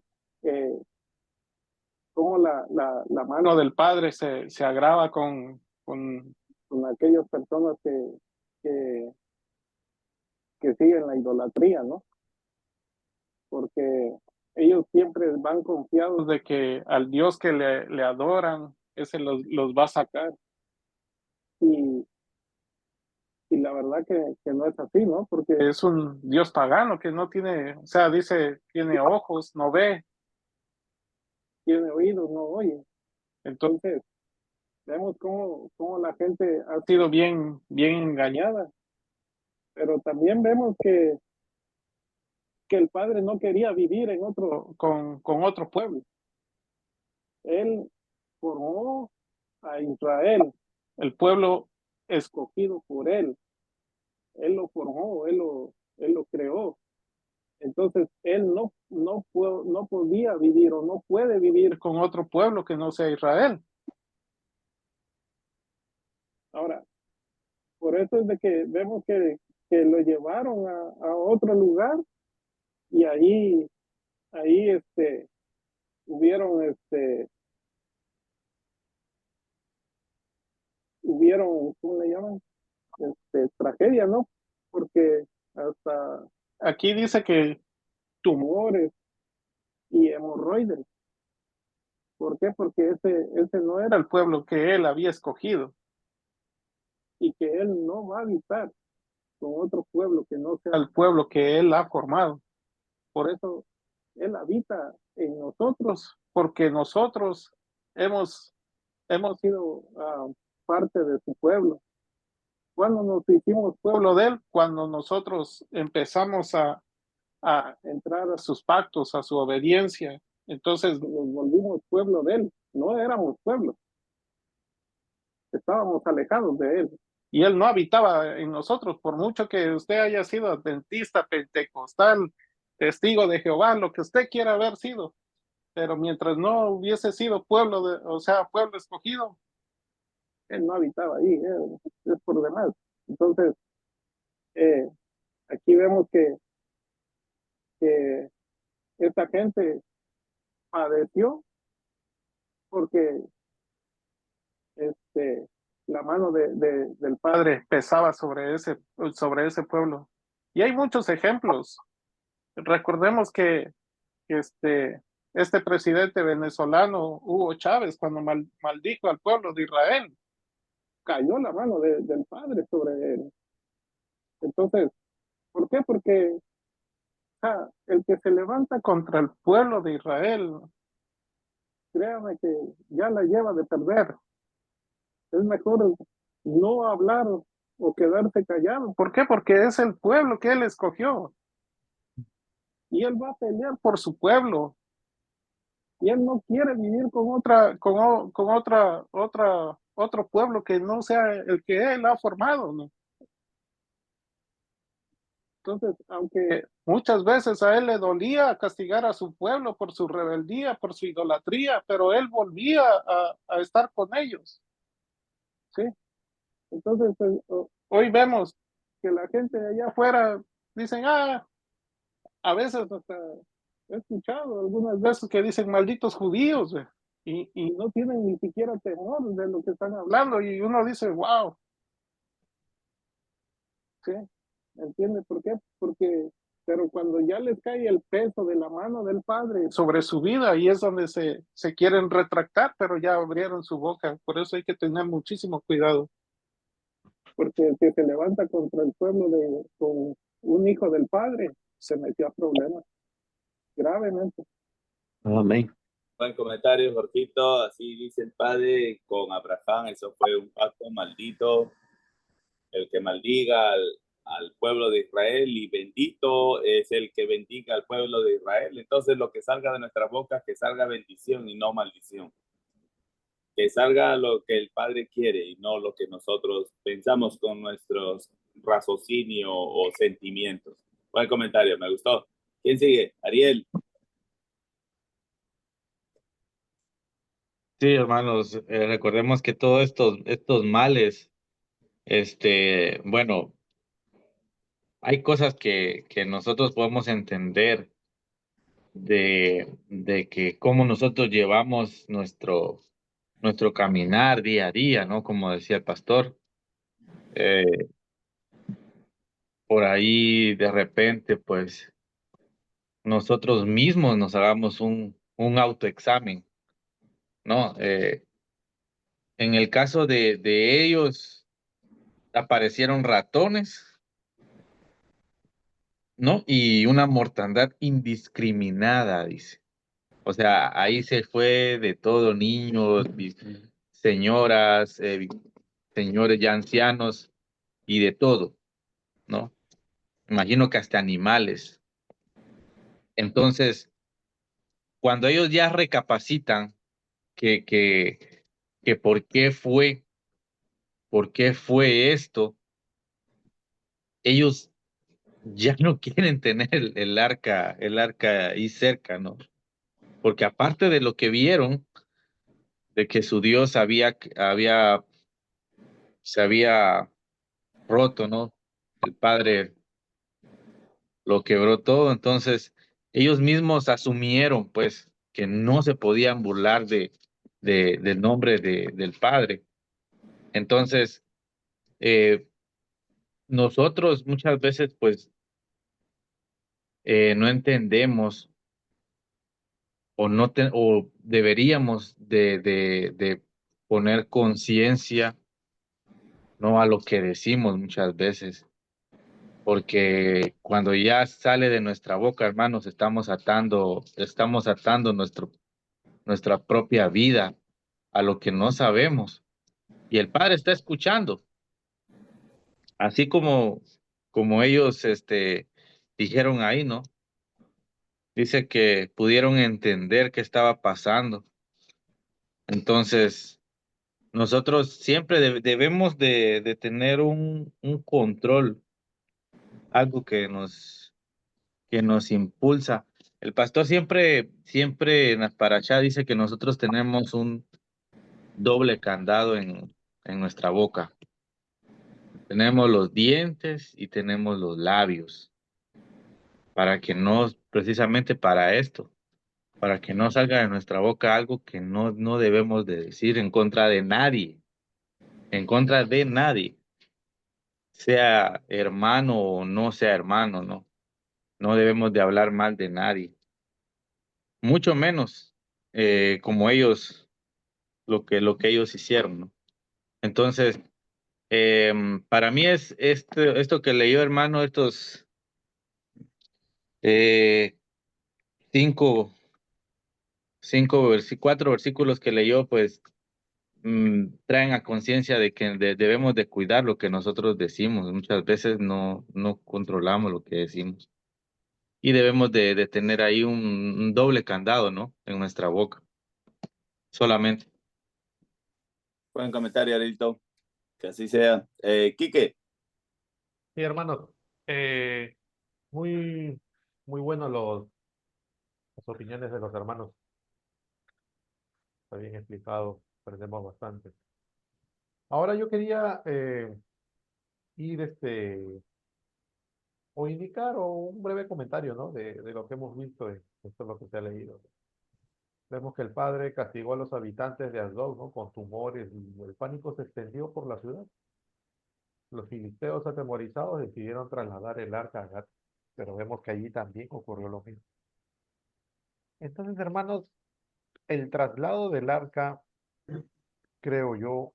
como la mano del Padre se agrava con aquellas personas que siguen la idolatría, ¿no? Porque ellos siempre van confiados de que al Dios que le adoran, ese los va a sacar. Y la verdad que no es así, ¿no? Porque es un Dios pagano que no tiene, o sea, dice, tiene ojos, no ve, tiene oídos, no oye. Entonces, vemos cómo la gente ha sido bien engañada. Pero también vemos que el Padre no quería vivir con otro pueblo. Él formó a Israel, el pueblo escogido por él. Él lo formó, él lo creó. Entonces, él no podía vivir o no puede vivir con otro pueblo que no sea Israel. Ahora, por eso es de que vemos que lo llevaron a otro lugar y ahí hubieron ¿cómo le llaman? Tragedia, ¿no? Porque hasta aquí dice que tumores y hemorroides. ¿Por qué? Porque ese no era el pueblo que él había escogido y que él no va a habitar con otro pueblo que no sea el pueblo que él ha formado. Por eso él habita en nosotros, porque nosotros hemos sido parte de su pueblo. Cuando nos hicimos pueblo de él, cuando nosotros empezamos a entrar a sus pactos, a su obediencia, entonces nos volvimos pueblo de él. No éramos pueblo, estábamos alejados de él. Y él no habitaba en nosotros, por mucho que usted haya sido adventista, pentecostal, testigo de Jehová, lo que usted quiera haber sido. Pero mientras no hubiese sido pueblo, o sea, pueblo escogido, él no habitaba ahí, es por demás. Entonces, aquí vemos que esta gente padeció porque la mano del Padre pesaba sobre ese pueblo. Y hay muchos ejemplos. Recordemos que este presidente venezolano, Hugo Chávez, cuando maldijo al pueblo de Israel, cayó la mano del Padre sobre él. Entonces, ¿por qué? Porque el que se levanta contra el pueblo de Israel, créame que ya la lleva de perder. Es mejor no hablar o quedarse callado. ¿Por qué? Porque es el pueblo que él escogió. Y él va a pelear por su pueblo. Y él no quiere vivir otro pueblo que no sea el que él ha formado, ¿no? Entonces, aunque muchas veces a él le dolía castigar a su pueblo por su rebeldía, por su idolatría, pero él volvía a estar con ellos, ¿sí? Entonces, pues, hoy vemos que la gente de allá afuera dicen, a veces hasta he escuchado algunas veces que dicen malditos judíos, y no tienen ni siquiera temor de lo que están hablando, y uno dice, wow, ¿sí? ¿Entiende por qué? Pero cuando ya les cae el peso de la mano del Padre sobre su vida, ahí es donde se quieren retractar, pero ya abrieron su boca. Por eso hay que tener muchísimo cuidado. Porque el que se levanta contra el pueblo con un hijo del Padre, se metió a problemas gravemente. Amén. Buen comentario, Jorgito. Así dice el Padre con Abraham, eso fue un pacto maldito. El que maldiga al pueblo de Israel y bendito es el que bendiga al pueblo de Israel. Entonces lo que salga de nuestra boca, que salga bendición y no maldición. Que salga lo que el Padre quiere y no lo que nosotros pensamos con nuestros raciocinio o sentimientos. Buen comentario, me gustó. ¿Quién sigue? Ariel. Sí, hermanos, recordemos que todos estos males, bueno, hay cosas que nosotros podemos entender de que cómo nosotros llevamos nuestro caminar día a día, ¿no? Como decía el pastor, eh, por ahí de repente, pues nosotros mismos nos hagamos un autoexamen, ¿no? En el caso de ellos, aparecieron ratones, ¿no? Y una mortandad indiscriminada, dice. O sea, ahí se fue de todo, niños, señoras, señores ya ancianos y de todo, ¿no? Imagino que hasta animales. Entonces, cuando ellos ya recapacitan que por qué fue esto, ellos ya no quieren tener el arca ahí cerca, ¿no? Porque aparte de lo que vieron, de que su Dios se había roto, ¿no? El Padre lo quebró todo, entonces ellos mismos asumieron, pues, que no se podían burlar del nombre del Padre. Entonces, nosotros muchas veces, pues, no entendemos o deberíamos de poner conciencia, ¿no? A lo que decimos muchas veces, porque cuando ya sale de nuestra boca, hermanos, estamos atando nuestra propia vida a lo que no sabemos. Y el Padre está escuchando, así como ellos dijeron ahí, ¿no? Dice que pudieron entender qué estaba pasando. Entonces, nosotros siempre debemos de tener un control, algo que nos impulsa. El pastor siempre en la parashá dice que nosotros tenemos un doble candado en nuestra boca. Tenemos los dientes y tenemos los labios. Para que no, precisamente para esto, para que no salga de nuestra boca algo que no debemos de decir en contra de nadie, sea hermano o no sea hermano, ¿no? No debemos de hablar mal de nadie, mucho menos como ellos, lo que ellos hicieron, ¿no? Entonces, para mí es esto que leyó, hermano, estos eh, cinco, 4 versículos que leyó, pues traen a conciencia de que debemos de cuidar lo que nosotros decimos. Muchas veces no controlamos lo que decimos. Y debemos de tener ahí un doble candado, ¿no? En nuestra boca. Solamente. Buen comentario, Arito. Que así sea. Quique. Sí, hermanos, muy, muy buenos las opiniones de los hermanos. Está bien explicado, aprendemos bastante. Ahora yo quería ir o indicar o un breve comentario, ¿no? De lo que hemos visto en esto es lo que se ha leído. Vemos que el padre castigó a los habitantes de Asdod, ¿no? Con tumores y el pánico se extendió por la ciudad. Los filisteos atemorizados decidieron trasladar el arca a Gat, pero vemos que allí también ocurrió lo mismo. Entonces, hermanos, el traslado del arca, creo yo,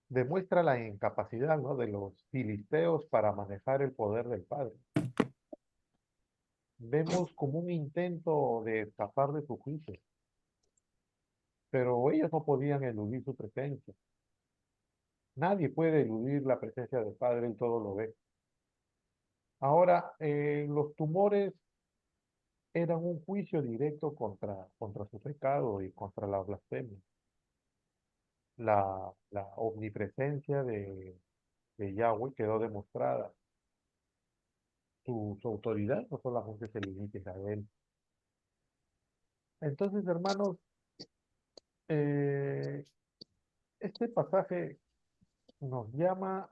demuestra la incapacidad, ¿no? De los filisteos para manejar el poder del padre. Vemos como un intento de escapar de su juicio, pero ellos no podían eludir su presencia. Nadie puede eludir la presencia del Padre, Él todo lo ve. Ahora, los tumores eran un juicio directo contra su pecado y contra la blasfemia. La omnipresencia de Yahweh quedó demostrada. Su autoridad no solamente se limita a Él. Entonces, hermanos, eh, este pasaje nos llama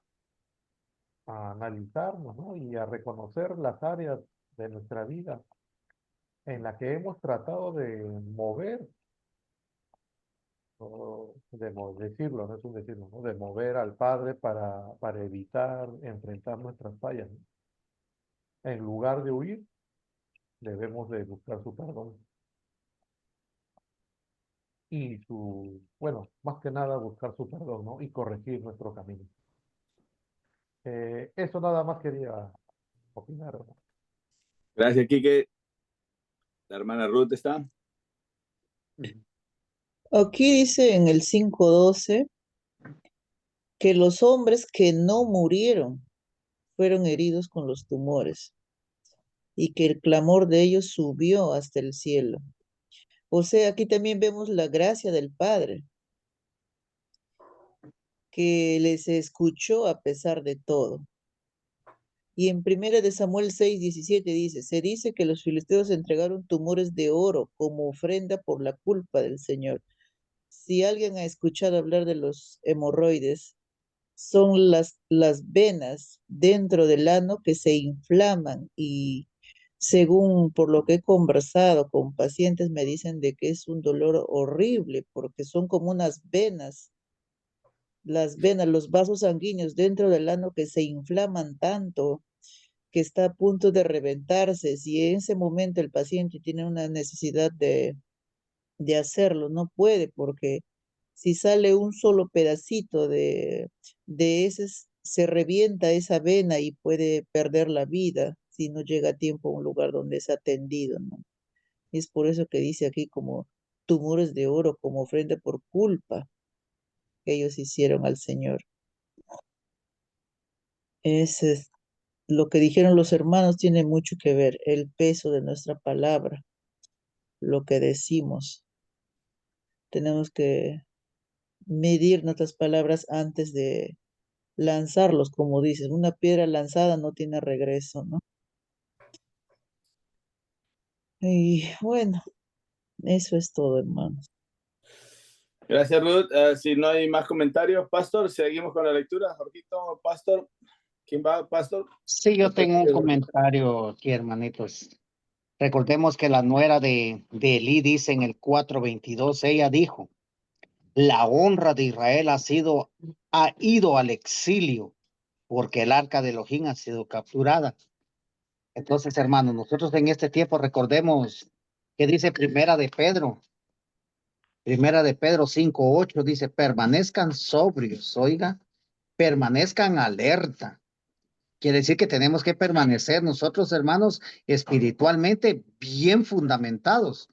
a analizarnos, ¿no? Y a reconocer las áreas de nuestra vida en la que hemos tratado de mover, o decirlo, no es un decirlo, ¿no? De mover al Padre para evitar enfrentar nuestras fallas, ¿no? En lugar de huir, debemos de buscar su perdón y bueno, más que nada buscar su perdón, ¿no? Y corregir nuestro camino. Eso nada más quería opinar, ¿no? Gracias, Quique. La hermana Ruth está. Aquí dice en el 5:12 que los hombres que no murieron fueron heridos con los tumores y que el clamor de ellos subió hasta el cielo. O sea, aquí también vemos la gracia del Padre, que les escuchó a pesar de todo. Y en 1 Samuel 6:17 dice, se dice que los filisteos entregaron tumores de oro como ofrenda por la culpa del Señor. Si alguien ha escuchado hablar de los hemorroides, son las venas dentro del ano que se inflaman y según por lo que he conversado con pacientes me dicen de que es un dolor horrible porque son como unas venas, las venas, los vasos sanguíneos dentro del ano que se inflaman tanto que está a punto de reventarse. Si en ese momento el paciente tiene una necesidad de hacerlo, no puede porque si sale un solo pedacito de ese, se revienta esa vena y puede perder la vida si no llega a tiempo a un lugar donde es atendido, ¿no? Es por eso que dice aquí como tumores de oro, como ofrenda por culpa que ellos hicieron al Señor. Ese es lo que dijeron los hermanos tiene mucho que ver, el peso de nuestra palabra, lo que decimos. Tenemos que medir nuestras palabras antes de lanzarlos, como dices, una piedra lanzada no tiene regreso, ¿no? Y bueno, eso es todo, hermanos. Gracias, Ruth. Si no hay más comentarios, Pastor, seguimos con la lectura. Jorgito, Pastor. ¿Quién va, Pastor? Sí, yo tengo un comentario aquí, hermanitos. Recordemos que la nuera de Elí dice en el 4:22, ella dijo, la honra de Israel ha ido al exilio porque el arca de Elohim ha sido capturada. Entonces, hermanos, nosotros en este tiempo recordemos que dice Primera de Pedro 5:8, dice, permanezcan sobrios, oiga, permanezcan alerta. Quiere decir que tenemos que permanecer nosotros, hermanos, espiritualmente bien fundamentados.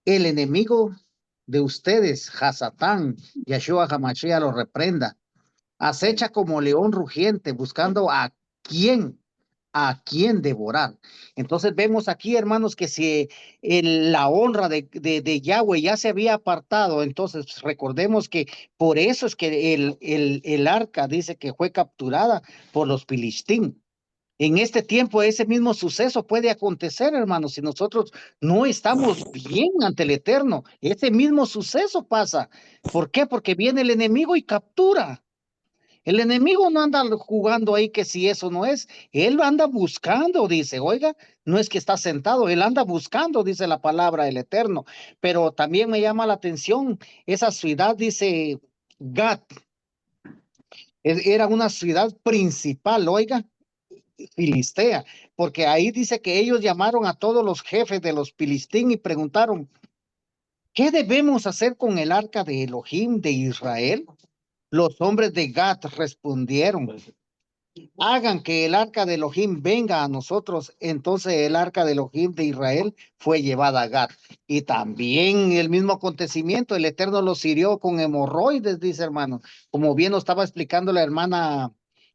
El enemigo de ustedes, Hasatán, Yeshua HaMashiach lo reprenda. Acecha como león rugiente, buscando a quién devorar. Entonces vemos aquí, hermanos, que si la honra de Yahweh ya se había apartado, entonces recordemos que por eso es que el arca dice que fue capturada por los filistín. En este tiempo ese mismo suceso puede acontecer, hermanos, si nosotros no estamos bien ante el Eterno. Ese mismo suceso pasa. ¿Por qué? Porque viene el enemigo y captura. El enemigo no anda jugando ahí que si eso no es, él anda buscando, dice, oiga, no es que está sentado, él anda buscando, dice la palabra del Eterno. Pero también me llama la atención, esa ciudad dice Gat, era una ciudad principal, oiga, filistea, porque ahí dice que ellos llamaron a todos los jefes de los filistín y preguntaron, ¿qué debemos hacer con el arca de Elohim de Israel? Los hombres de Gat respondieron, hagan que el arca de Elohim venga a nosotros. Entonces el arca de Elohim de Israel fue llevada a Gat. Y también el mismo acontecimiento, el Eterno los hirió con hemorroides, dice hermano. Como bien nos estaba explicando la hermana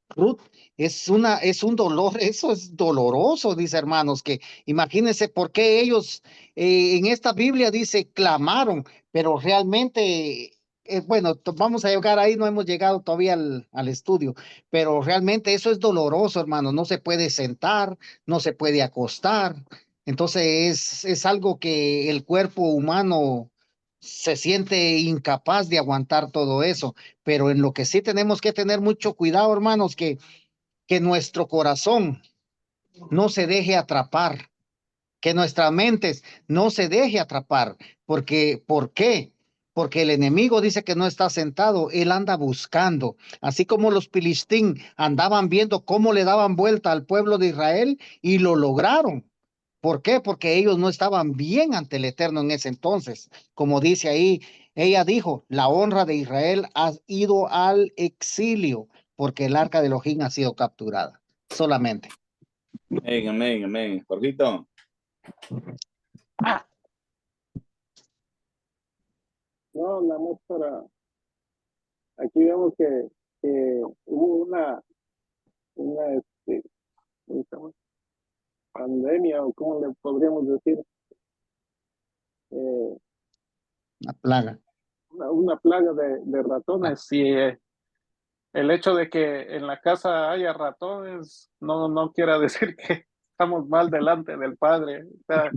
Ruth, es un dolor, eso es doloroso, dice hermanos, que imagínense por qué ellos en esta Biblia dice clamaron, pero realmente, bueno, vamos a llegar ahí, no hemos llegado todavía al estudio, pero realmente eso es doloroso, hermano, no se puede sentar, no se puede acostar, entonces es algo que el cuerpo humano se siente incapaz de aguantar todo eso, pero en lo que sí tenemos que tener mucho cuidado, hermanos, que nuestro corazón no se deje atrapar, que nuestras mentes no se deje atrapar, porque, ¿por qué? Porque el enemigo dice que no está sentado, él anda buscando, así como los filistín andaban viendo cómo le daban vuelta al pueblo de Israel y lo lograron. ¿Por qué? Porque ellos no estaban bien ante el Eterno en ese entonces. Como dice ahí, ella dijo, la honra de Israel ha ido al exilio porque el arca de Elohim ha sido capturada. Solamente. Amén, amén, amén. Jorgito. No, nada más para, aquí vemos que hubo una ¿cómo se llama? Pandemia, o cómo le podríamos decir, Una plaga. una plaga de ratones, y el hecho de que en la casa haya ratones no quiere decir que estamos mal delante del Padre. O sea,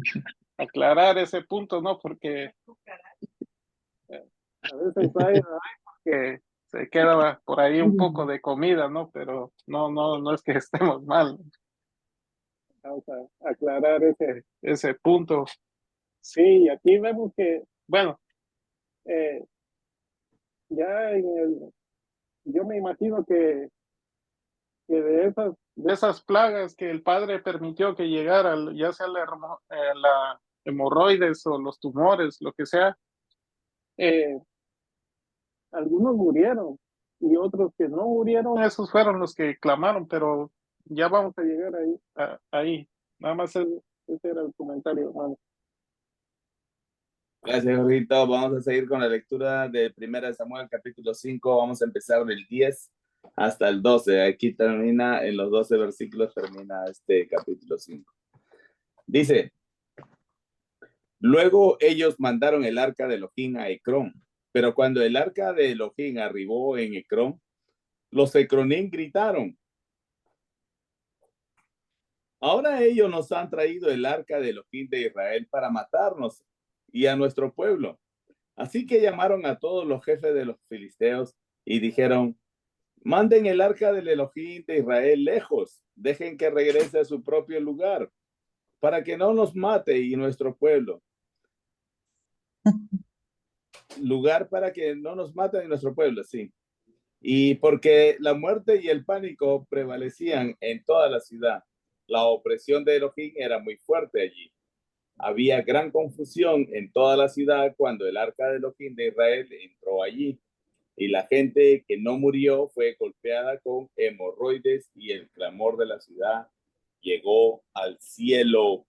aclarar ese punto, ¿no? Porque a veces hay que se queda por ahí un poco de comida, ¿no? Pero no es que estemos mal. Vamos a aclarar ese punto. Sí, aquí vemos que, bueno, ya yo me imagino que de esas plagas que el Padre permitió que llegaran, ya sea la hemorroides o los tumores, lo que sea, algunos murieron y otros que no murieron, esos fueron los que clamaron, pero ya vamos a llegar ahí. Nada más ese era el comentario, hermano. Gracias, Jorgito. Vamos a seguir con la lectura de 1 Samuel, capítulo 5. Vamos a empezar del 10 hasta el 12. Aquí termina, en los 12 versículos termina este capítulo 5. Dice, luego ellos mandaron el arca de Elohim a Ecrón, pero cuando el arca de Elohim arribó en Ecrón, los ecronín gritaron, ahora ellos nos han traído el arca de Elohim de Israel para matarnos y a nuestro pueblo. Así que llamaron a todos los jefes de los filisteos y dijeron, manden el arca del Elohim de Israel lejos, dejen que regrese a su propio lugar, para que no nos mate y nuestro pueblo. Lugar para que no nos maten en nuestro pueblo, sí. Y porque la muerte y el pánico prevalecían en toda la ciudad, la opresión de Elohim era muy fuerte allí. Había gran confusión en toda la ciudad cuando el arca de Elohim de Israel entró allí. Y la gente que no murió fue golpeada con hemorroides y el clamor de la ciudad llegó al cielo.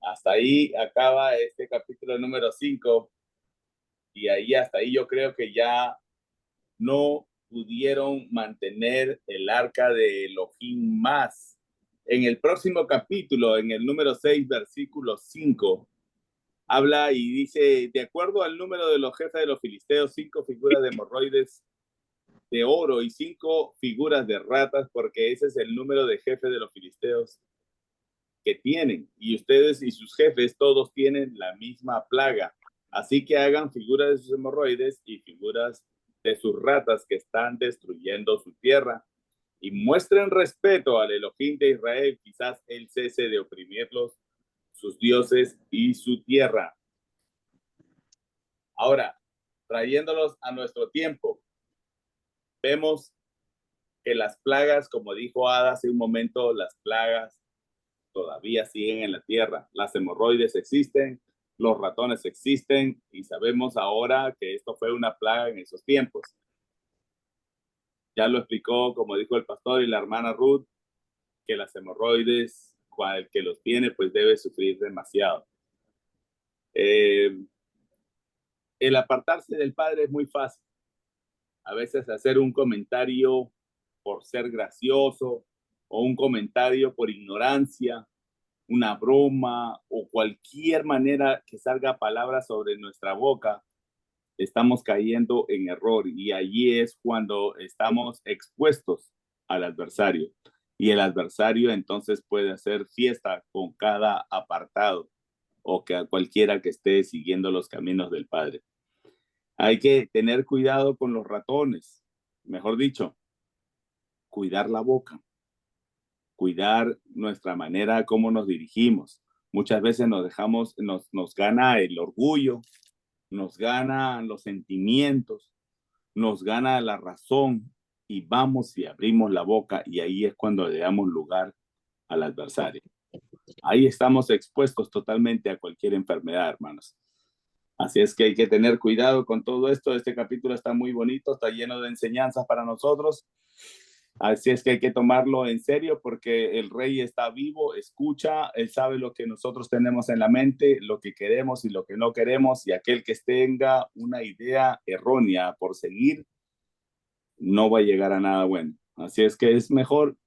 Hasta ahí acaba este capítulo número 5. Y ahí hasta ahí yo creo que ya no pudieron mantener el arca de Elohim más. En el próximo capítulo, en el número 6, versículo 5, habla y dice, de acuerdo al número de los jefes de los filisteos, 5 figuras de hemorroides de oro y 5 figuras de ratas, porque ese es el número de jefes de los filisteos que tienen. Y ustedes y sus jefes todos tienen la misma plaga. Así que hagan figuras de sus hemorroides y figuras de sus ratas que están destruyendo su tierra. Y muestren respeto al Elohim de Israel. Quizás él cese de oprimirlos, sus dioses y su tierra. Ahora, trayéndolos a nuestro tiempo, vemos que las plagas, como dijo Ada hace un momento, las plagas todavía siguen en la tierra. Las hemorroides existen, los ratones existen y sabemos ahora que esto fue una plaga en esos tiempos. Ya lo explicó, como dijo el pastor y la hermana Ruth, que las hemorroides, el que los tiene, pues debe sufrir demasiado. El apartarse del Padre es muy fácil. A veces hacer un comentario por ser gracioso o un comentario por ignorancia, una broma o cualquier manera que salga palabras sobre nuestra boca, estamos cayendo en error y allí es cuando estamos expuestos al adversario. Y el adversario entonces puede hacer fiesta con cada apartado o que a cualquiera que esté siguiendo los caminos del Padre. Hay que tener cuidado con los ratones, mejor dicho, cuidar la boca, cuidar nuestra manera como nos dirigimos. Muchas veces nos gana el orgullo, nos ganan los sentimientos, nos gana la razón y vamos y abrimos la boca y ahí es cuando le damos lugar al adversario. Ahí estamos expuestos totalmente a cualquier enfermedad, hermanos. Así es que hay que tener cuidado con todo esto. Este capítulo está muy bonito, está lleno de enseñanzas para nosotros. Así es que hay que tomarlo en serio porque el rey está vivo, escucha, él sabe lo que nosotros tenemos en la mente, lo que queremos y lo que no queremos, y aquel que tenga una idea errónea por seguir no va a llegar a nada bueno. Así es que es mejor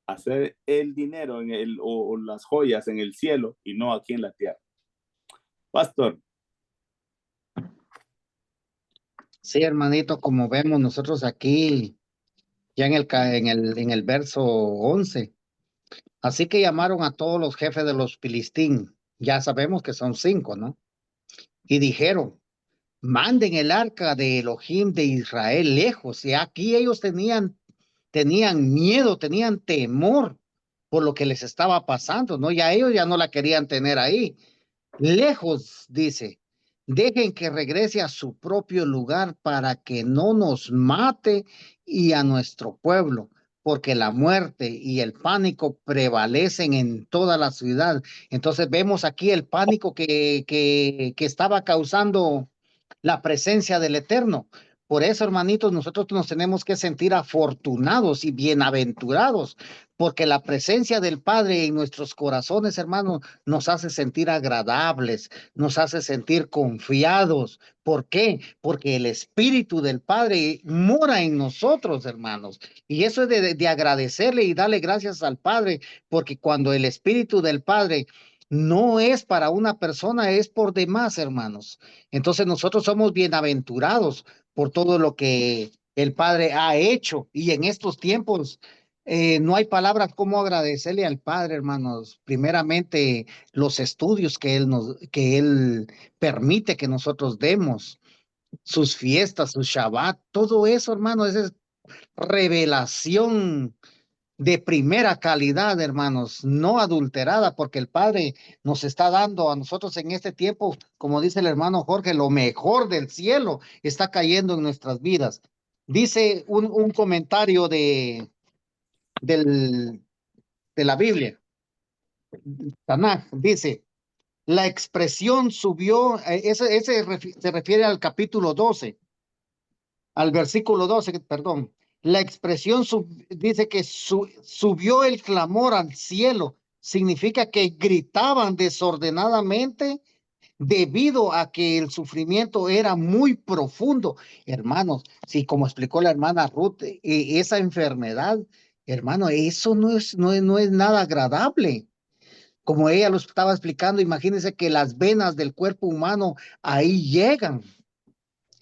hacer el dinero o las joyas en el cielo y no aquí en la tierra. Pastor. Sí, hermanito, como vemos nosotros aquí, ya en el verso 11. Así que llamaron a todos los jefes de los filistín, ya sabemos que son 5, ¿no? Y dijeron, manden el arca de Elohim de Israel lejos. Y aquí ellos tenían miedo, tenían temor por lo que les estaba pasando, ¿no? Ya ellos ya no la querían tener ahí. Lejos, dice, dejen que regrese a su propio lugar para que no nos mate y a nuestro pueblo, porque la muerte y el pánico prevalecen en toda la ciudad. Entonces vemos aquí el pánico que estaba causando la presencia del Eterno. Por eso, hermanitos, nosotros nos tenemos que sentir afortunados y bienaventurados, porque la presencia del Padre en nuestros corazones, hermanos, nos hace sentir agradables, nos hace sentir confiados. ¿Por qué? Porque el Espíritu del Padre mora en nosotros, hermanos. Y eso es de agradecerle y darle gracias al Padre, porque cuando el Espíritu del Padre no es para una persona, es por demás, hermanos. Entonces nosotros somos bienaventurados por todo lo que el Padre ha hecho. Y en estos tiempos No hay palabras como agradecerle al Padre, hermanos. Primeramente, los estudios que Él permite que nosotros demos, sus fiestas, su Shabbat, todo eso, hermanos, es revelación de primera calidad, hermanos, no adulterada, porque el Padre nos está dando a nosotros en este tiempo, como dice el hermano Jorge, lo mejor del cielo está cayendo en nuestras vidas. Dice un comentario de la Biblia, Tanaj, dice, la expresión subió, se refiere al capítulo 12, al versículo 12, perdón. La expresión dice que subió el clamor al cielo. Significa que gritaban desordenadamente debido a que el sufrimiento era muy profundo. Hermanos, sí, como explicó la hermana Ruth, esa enfermedad, hermano, eso no es nada agradable. Como ella lo estaba explicando, imagínense que las venas del cuerpo humano ahí llegan.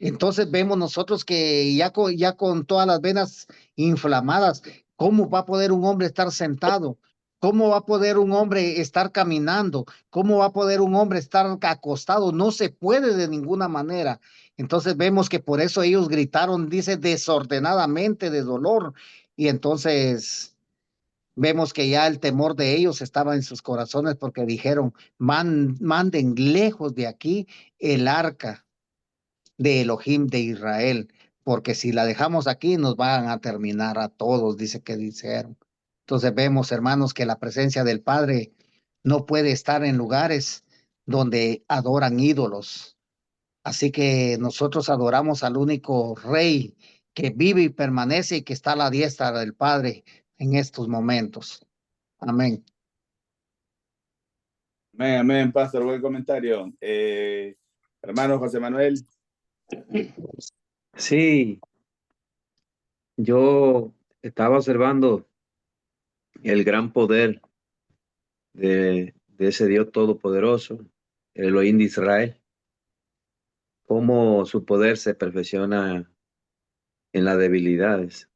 Entonces vemos nosotros que ya con todas las venas inflamadas, ¿cómo va a poder un hombre estar sentado? ¿Cómo va a poder un hombre estar caminando? ¿Cómo va a poder un hombre estar acostado? No se puede de ninguna manera. Entonces vemos que por eso ellos gritaron, dice, desordenadamente de dolor. Y entonces vemos que ya el temor de ellos estaba en sus corazones porque dijeron, manden lejos de aquí el arca de Elohim de Israel, porque si la dejamos aquí nos van a terminar a todos, dice que dijeron. Entonces vemos, hermanos, que la presencia del Padre no puede estar en lugares donde adoran ídolos. Así que nosotros adoramos al único Rey que vive y permanece y que está a la diestra del Padre en estos momentos. Amén. Amén, amén, pastor, buen comentario. Hermano José Manuel. Sí, yo estaba observando el gran poder de ese Dios todopoderoso, el Elohim de Israel, cómo su poder se perfecciona en las debilidades.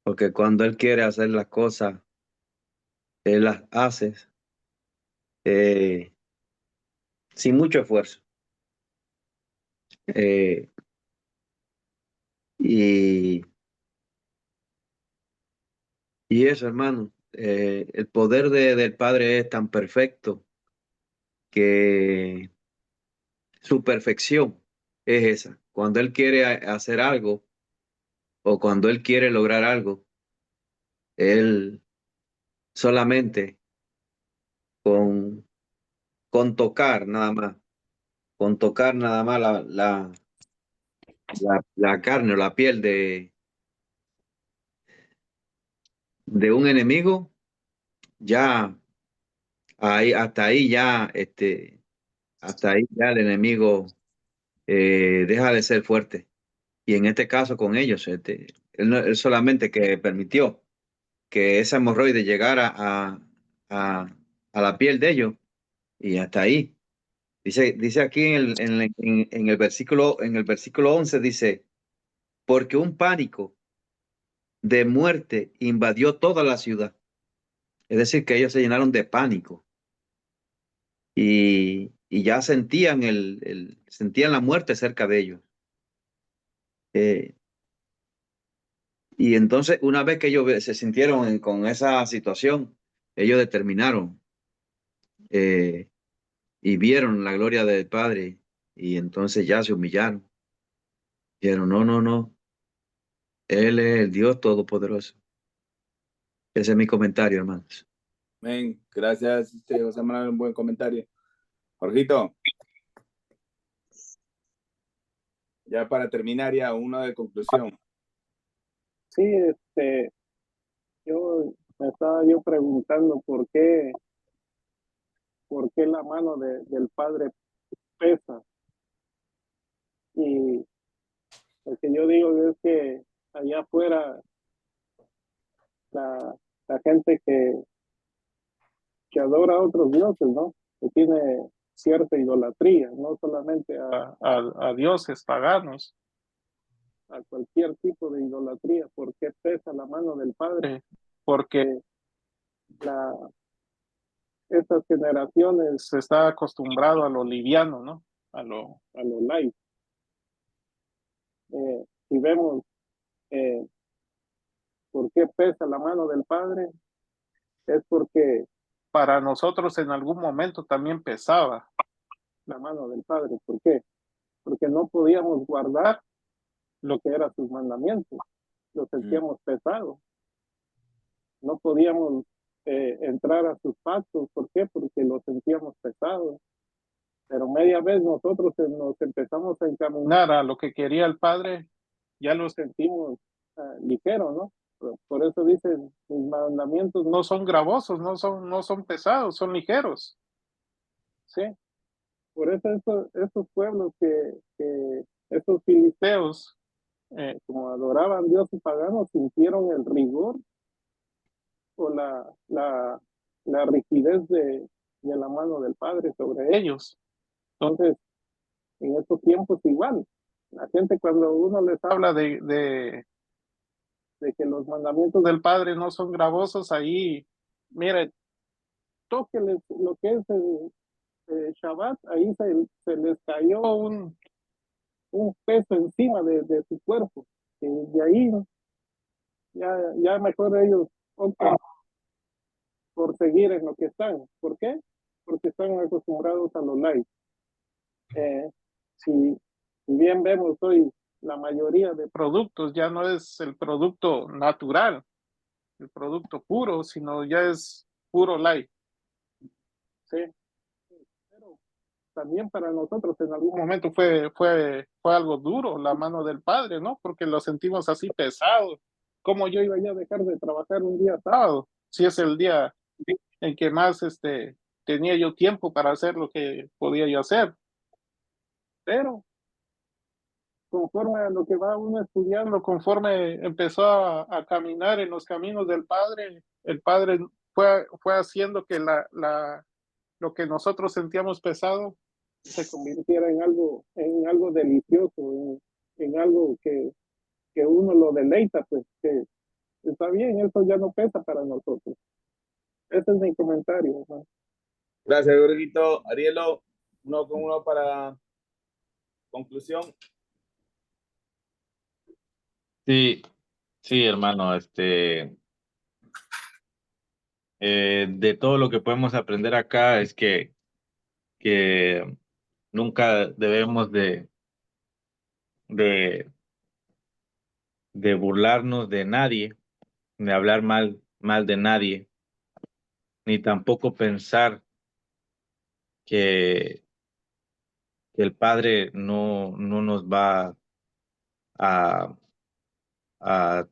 Porque cuando Él quiere hacer las cosas, Él las hace eh, sin mucho esfuerzo. Eh, y, y eso, hermano, el poder del Padre es tan perfecto que su perfección es esa. Cuando Él quiere hacer algo o cuando Él quiere lograr algo, Él solamente con, con tocar nada más, con tocar nada más la carne o la piel de un enemigo, ya ahí, hasta ahí ya el enemigo deja de ser fuerte. Y en este caso con ellos, él solamente que permitió que esa hemorroide llegara a la piel de ellos y hasta ahí. Dice aquí en el versículo 11, dice, porque un pánico de muerte invadió toda la ciudad. Es decir, que ellos se llenaron de pánico y ya sentían sentían la muerte cerca de ellos. Eh, y entonces, una vez que ellos se sintieron con esa situación, ellos determinaron eh, y vieron la gloria del Padre y entonces ya se humillaron. Dijeron, no, no, no, Él es el Dios Todopoderoso. Ese es mi comentario, hermanos. Amén. Gracias, José Manuel, un buen comentario. Jorgito. Ya para terminar, ya uno de conclusión. Sí, yo me estaba preguntando por qué la mano del Padre pesa. Y lo que yo digo es que allá afuera la gente que adora a otros dioses, ¿no? Que tiene cierta idolatría, no solamente a dioses paganos, a cualquier tipo de idolatría. ¿Por qué pesa la mano del Padre? Porque estas generaciones se está acostumbrado a lo liviano, ¿no? A lo light. Si vemos por qué pesa la mano del Padre, es porque para nosotros en algún momento también pesaba la mano del Padre. ¿Por qué? Porque no podíamos guardar lo que eran sus mandamientos, lo sentíamos pesado. No podíamos entrar a sus pactos. ¿Por qué? Porque lo sentíamos pesado. Pero media vez nosotros nos empezamos a encaminar a lo que quería el Padre, ya lo sentimos ligero, ¿no? Por eso dicen, mis mandamientos no son gravosos, no son pesados, son ligeros. ¿Sí? Por eso estos pueblos estos filisteos, como adoraban dioses paganos, sintieron el rigor o la rigidez de la mano del Padre sobre ellos. Entonces, en estos tiempos igual, la gente cuando uno les habla de que los mandamientos del Padre no son gravosos, ahí, mire, tóqueles lo que es el Shabbat, ahí se les cayó un peso encima de su cuerpo. Y de ahí ya mejor ellos optan por seguir en lo que están. ¿Por qué? Porque están acostumbrados a los likes. Si bien vemos hoy la mayoría de productos ya no es el producto natural, el producto puro, sino ya es puro light. ¿Sí? Pero también para nosotros en algún momento fue algo duro la mano del Padre, ¿no? Porque lo sentimos así pesado. ¿Cómo yo iba ya a dejar de trabajar un día sábado? Si es el día en que más tenía yo tiempo para hacer lo que podía yo hacer. Pero conforme a lo que va uno estudiando, conforme empezó a caminar en los caminos del Padre, el Padre fue haciendo que lo que nosotros sentíamos pesado se convirtiera en algo delicioso, en algo que uno lo deleita, pues que está bien, eso ya no pesa para nosotros. Ese es mi comentario, hermano. Gracias, Jorgito. Arielo, uno con uno para conclusión. Sí, sí, hermano, de todo lo que podemos aprender acá es que nunca debemos de, de burlarnos de nadie, de hablar mal de nadie, ni tampoco pensar que el Padre no nos va a, a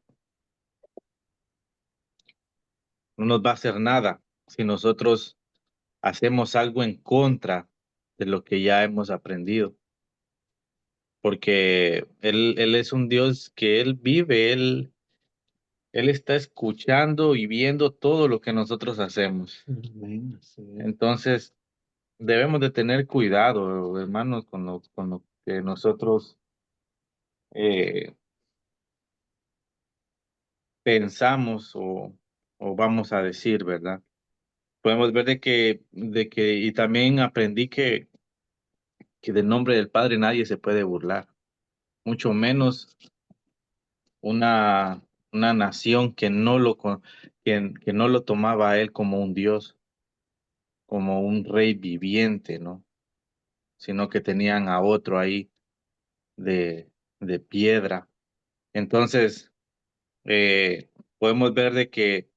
no nos va a hacer nada si nosotros hacemos algo en contra de lo que ya hemos aprendido. Porque Él es un Dios que Él vive, Él está escuchando y viendo todo lo que nosotros hacemos. Entonces, debemos de tener cuidado, hermanos, con lo que nosotros eh, pensamos o vamos a decir, ¿verdad? Podemos ver y también aprendí que del nombre del Padre nadie se puede burlar, mucho menos una nación que no lo tomaba a él como un Dios, como un rey viviente, ¿no? Sino que tenían a otro ahí de piedra. Entonces, podemos ver de que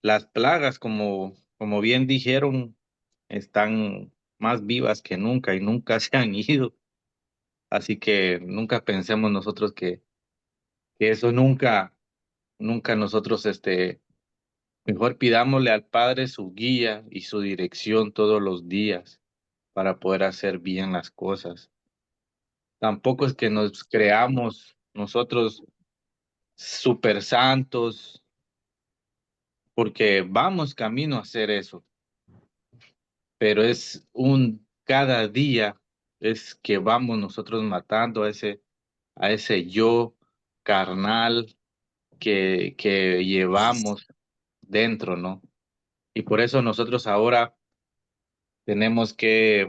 las plagas, como bien dijeron, están más vivas que nunca y nunca se han ido. Así que nunca pensemos nosotros que eso nunca nosotros, mejor pidámosle al Padre su guía y su dirección todos los días para poder hacer bien las cosas. Tampoco es que nos creamos nosotros super santos, porque vamos camino a hacer eso, pero es cada día es que vamos nosotros matando a ese yo carnal que llevamos dentro, ¿no? Y por eso nosotros ahora tenemos que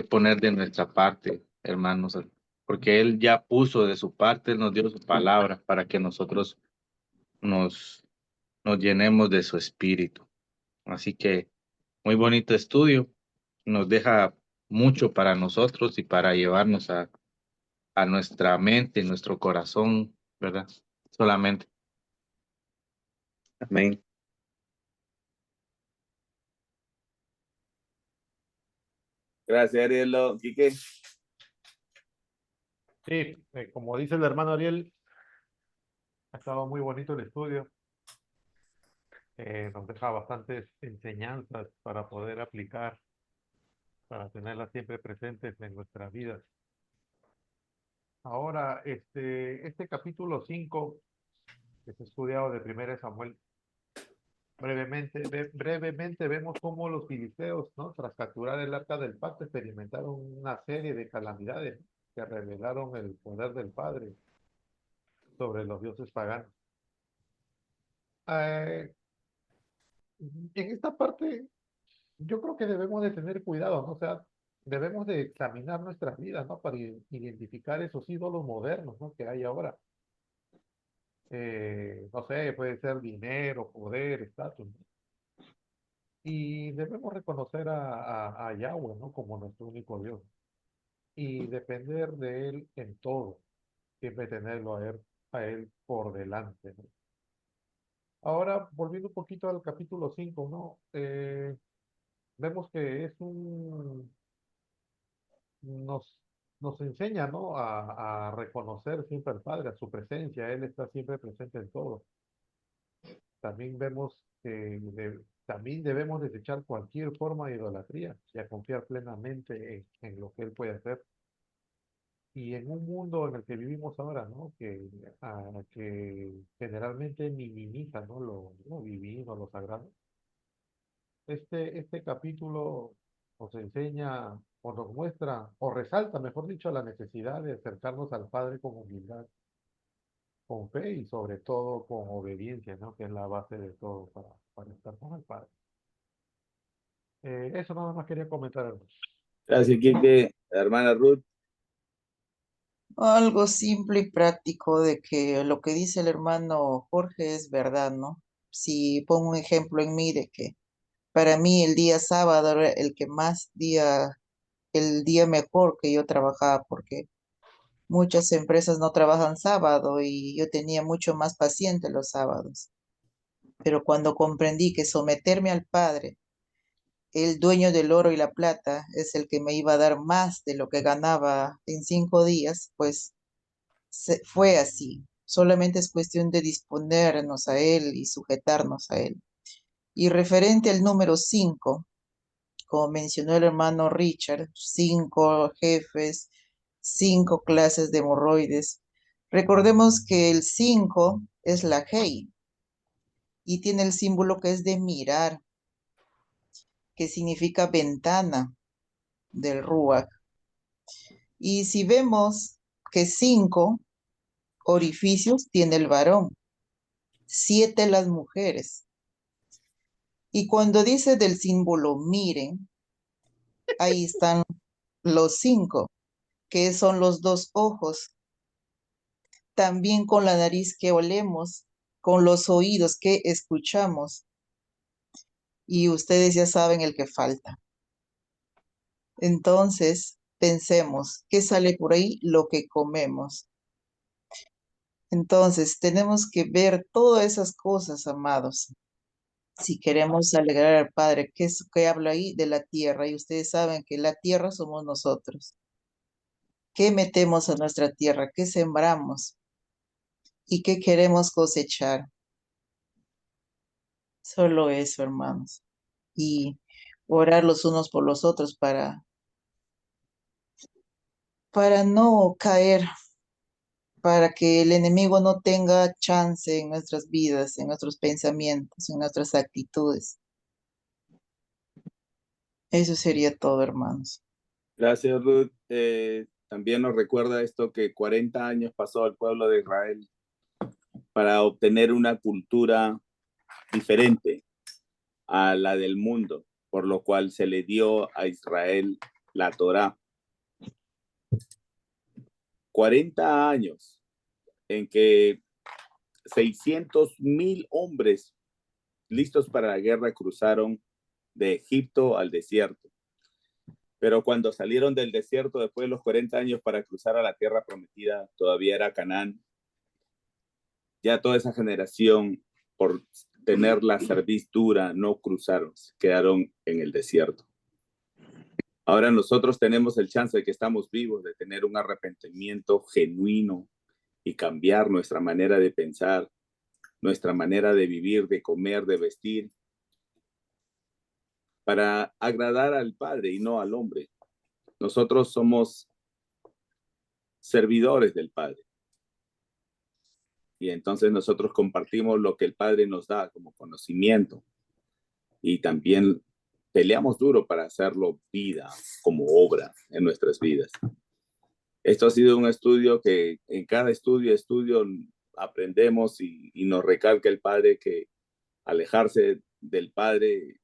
poner de nuestra parte, hermanos, porque Él ya puso de su parte, Él nos dio su palabra para que nosotros nos llenemos de su espíritu. Así que muy bonito estudio, nos deja mucho para nosotros y para llevarnos a nuestra mente, nuestro corazón, ¿verdad? Solamente. Amén. Gracias, Ariel. Quique. Sí, como dice el hermano Ariel, ha estado muy bonito el estudio. Nos deja bastantes enseñanzas para poder aplicar, para tenerlas siempre presentes en nuestras vidas. Ahora, este capítulo 5, que es estudiado de 1 Samuel, brevemente vemos cómo los filisteos, ¿no?, tras capturar el arca del pacto, experimentaron una serie de calamidades que revelaron el poder del Padre sobre los dioses paganos. En esta parte, yo creo que debemos de tener cuidado, ¿no? O sea, debemos de examinar nuestras vidas, ¿no? Para identificar esos ídolos modernos, ¿no?, que hay ahora. No sé, puede ser dinero, poder, estatus, ¿no? Y debemos reconocer a Yahweh, ¿no?, como nuestro único Dios. Y depender de Él en todo. Siempre tenerlo a él por delante, ¿no? Ahora, volviendo un poquito al capítulo 5, ¿no? Vemos que nos, nos enseña, ¿no?, a reconocer siempre al Padre, a su presencia. Él está siempre presente en todo. También vemos que también debemos desechar cualquier forma de idolatría y a confiar plenamente en lo que Él puede hacer. Y en un mundo en el que vivimos ahora, ¿no?, que generalmente minimiza, ¿no?, lo divino, lo sagrado. Este capítulo nos enseña o nos muestra, o resalta, mejor dicho, la necesidad de acercarnos al Padre con humildad, con fe y sobre todo con obediencia, ¿no?, que es la base de todo para estar con el Padre. Eso nada más quería comentar, hermanos. Gracias, Quique. Hermana Ruth. Algo simple y práctico de que lo que dice el hermano Jorge es verdad, ¿no? Si pongo un ejemplo en mí de que para mí el día sábado era el día mejor que yo trabajaba, porque muchas empresas no trabajan sábado y yo tenía mucho más paciente los sábados. Pero cuando comprendí que someterme al Padre, el dueño del oro y la plata, es el que me iba a dar más de lo que ganaba en 5 días, pues fue así. Solamente es cuestión de disponernos a Él y sujetarnos a Él. Y referente al número 5, como mencionó el hermano Richard, 5 jefes, 5 clases de hemorroides. Recordemos que el 5 es la Hei y tiene el símbolo que es de mirar, que significa ventana del Ruach. Y si vemos que 5 orificios tiene el varón, 7 las mujeres. Y cuando dice del símbolo miren, ahí están los 5, que son los 2 ojos, también con la nariz que olemos, con los oídos que escuchamos. Y ustedes ya saben el que falta. Entonces, pensemos, ¿qué sale por ahí? Lo que comemos. Entonces, tenemos que ver todas esas cosas, amados. Si queremos alegrar al Padre, ¿qué habla ahí? De la tierra. Y ustedes saben que la tierra somos nosotros. ¿Qué metemos a nuestra tierra? ¿Qué sembramos? ¿Y qué queremos cosechar? Solo eso, hermanos. Y orar los unos por los otros para no caer, para que el enemigo no tenga chance en nuestras vidas, en nuestros pensamientos, en nuestras actitudes. Eso sería todo, hermanos. Gracias, Ruth. también nos recuerda esto que 40 años pasó el pueblo de Israel para obtener una cultura diferente a la del mundo, por lo cual se le dio a Israel la Torá. 40 años en que 600,000 hombres listos para la guerra cruzaron de Egipto al desierto. Pero cuando salieron del desierto después de los 40 años para cruzar a la tierra prometida, todavía era Canaán. Ya toda esa generación, por tener la cerviz dura, no cruzaron, quedaron en el desierto. Ahora nosotros tenemos el chance de que estamos vivos, de tener un arrepentimiento genuino y cambiar nuestra manera de pensar, nuestra manera de vivir, de comer, de vestir, para agradar al Padre y no al hombre. Nosotros somos servidores del Padre. Y entonces nosotros compartimos lo que el Padre nos da como conocimiento. Y también peleamos duro para hacerlo vida, como obra en nuestras vidas. Esto ha sido un estudio que en cada estudio aprendemos y nos recalca el Padre que alejarse del Padre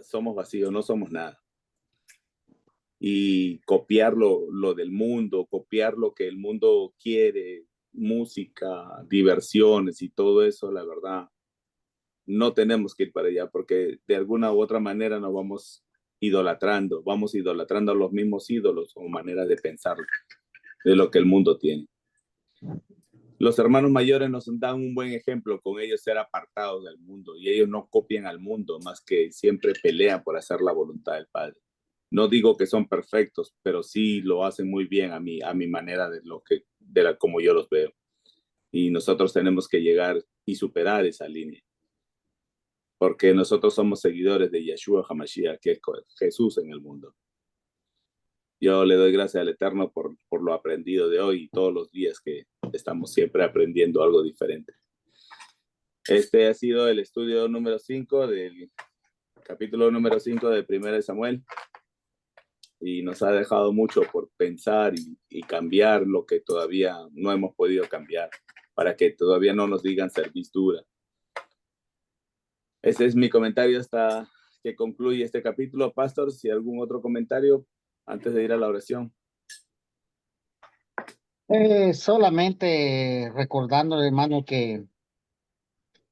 somos vacíos, no somos nada. Y copiar lo del mundo, copiar lo que el mundo quiere, música, diversiones y todo eso, la verdad, no tenemos que ir para allá porque de alguna u otra manera nos vamos idolatrando a los mismos ídolos o maneras de pensar de lo que el mundo tiene. Los hermanos mayores nos dan un buen ejemplo con ellos ser apartados del mundo y ellos no copian al mundo, más que siempre pelean por hacer la voluntad del Padre. No digo que son perfectos, pero sí lo hacen muy bien a mi manera como yo los veo. Y nosotros tenemos que llegar y superar esa línea. Porque nosotros somos seguidores de Yeshua HaMashiach, que es Jesús en el mundo. Yo le doy gracias al Eterno por lo aprendido de hoy y todos los días que estamos siempre aprendiendo algo diferente. Este ha sido el estudio número 5 del capítulo número 5 de 1 Samuel. Y nos ha dejado mucho por pensar y cambiar lo que todavía no hemos podido cambiar, para que todavía no nos digan cerviz dura. Ese es mi comentario hasta que concluye este capítulo. Pastor, si algún otro comentario antes de ir a la oración. Solamente recordando, hermano, que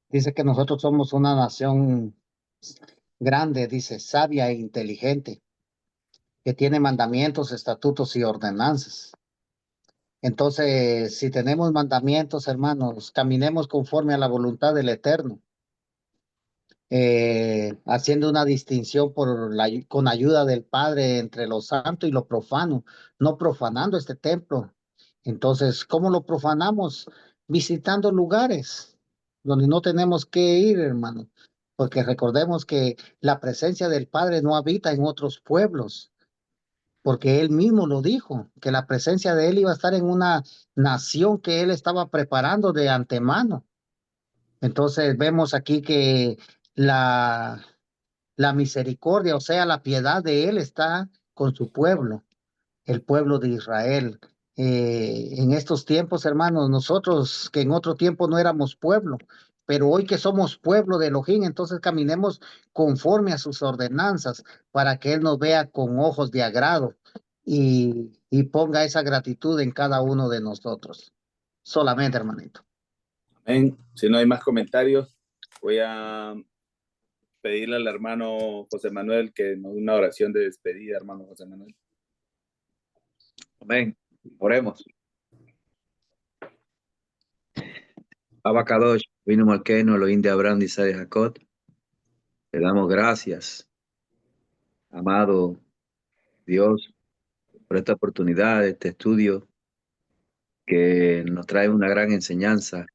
dice que nosotros somos una nación grande, dice, sabia e inteligente, que tiene mandamientos, estatutos y ordenanzas. Entonces, si tenemos mandamientos, hermanos, caminemos conforme a la voluntad del Eterno, haciendo una distinción con ayuda del Padre entre lo santo y lo profano, no profanando este templo. Entonces, ¿cómo lo profanamos? Visitando lugares donde no tenemos que ir, hermano, porque recordemos que la presencia del Padre no habita en otros pueblos, porque Él mismo lo dijo, que la presencia de Él iba a estar en una nación que Él estaba preparando de antemano. Entonces vemos aquí que la misericordia, o sea, la piedad de Él está con su pueblo, el pueblo de Israel. En estos tiempos, hermanos, nosotros que en otro tiempo no éramos pueblo, pero hoy que somos pueblo de Elohim, entonces caminemos conforme a sus ordenanzas para que Él nos vea con ojos de agrado y ponga esa gratitud en cada uno de nosotros. Solamente, hermanito. Amén. Si no hay más comentarios, voy a pedirle al hermano José Manuel que nos dé una oración de despedida, hermano José Manuel. Amén. Oremos. Abacadosh, vino Malqueno, Elohim de Abraham, de Isaac, de Jacob. Le damos gracias, amado Dios, por esta oportunidad, este estudio que nos trae una gran enseñanza,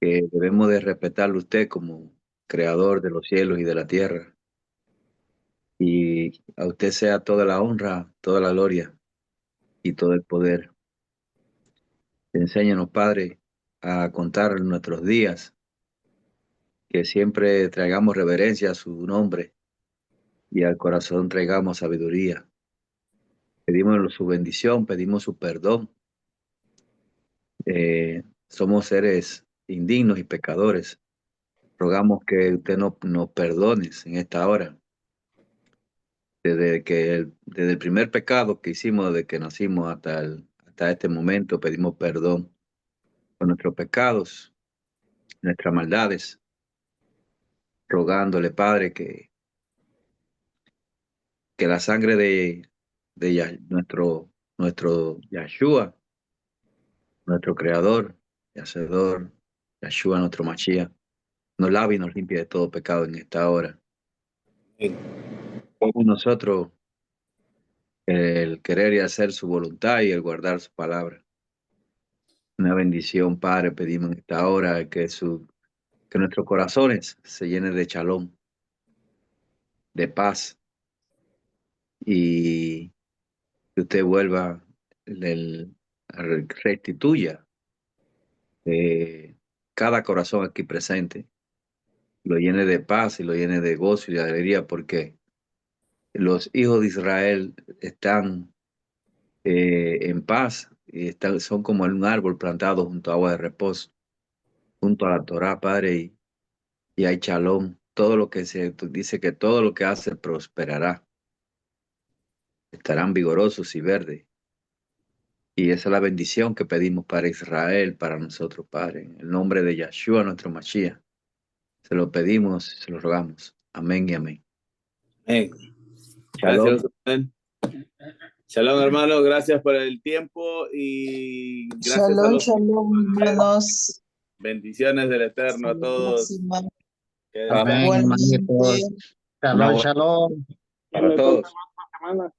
que debemos de respetarlo usted como creador de los cielos y de la tierra. Y a usted sea toda la honra, toda la gloria y todo el poder. Enséñanos, Padre, a contar nuestros días, que siempre traigamos reverencia a su nombre y al corazón traigamos sabiduría. Pedimos su bendición, pedimos su perdón. Somos seres indignos y pecadores. Rogamos que usted nos perdone en esta hora. Desde el primer pecado que hicimos, desde que nacimos hasta este momento, pedimos perdón por nuestros pecados, nuestras maldades, rogándole, Padre, que la sangre de nuestro Yahshua, nuestro Creador y Hacedor, Yahshua, nuestro Mashiach, nos lave y nos limpie de todo pecado en esta hora. Como nosotros el querer y hacer su voluntad y el guardar su palabra. Una bendición, Padre, pedimos en esta hora que nuestros corazones se llenen de shalom, de paz, y que usted vuelva, restituya cada corazón aquí presente, lo llene de paz y lo llene de gozo y de alegría, porque los hijos de Israel están en paz y son como un árbol plantado junto a agua de reposo, junto a la Torá, Padre, y hay shalom. Todo lo que dice que todo lo que hace prosperará. Estarán vigorosos y verdes. Y esa es la bendición que pedimos para Israel, para nosotros, Padre. En el nombre de Yahshua, nuestro Mashiach. Se lo pedimos, se lo rogamos. Amén y amén. Amén. Shalom. Gracias, amén. Shalom, hermano. Gracias por el tiempo y gracias a Shalom, los shalom, hermanos. bendiciones del Eterno a Hasta la todos. próxima. Que Amén, hermanitos. Igualmente. Shalom, shalom. Para todos. Semana.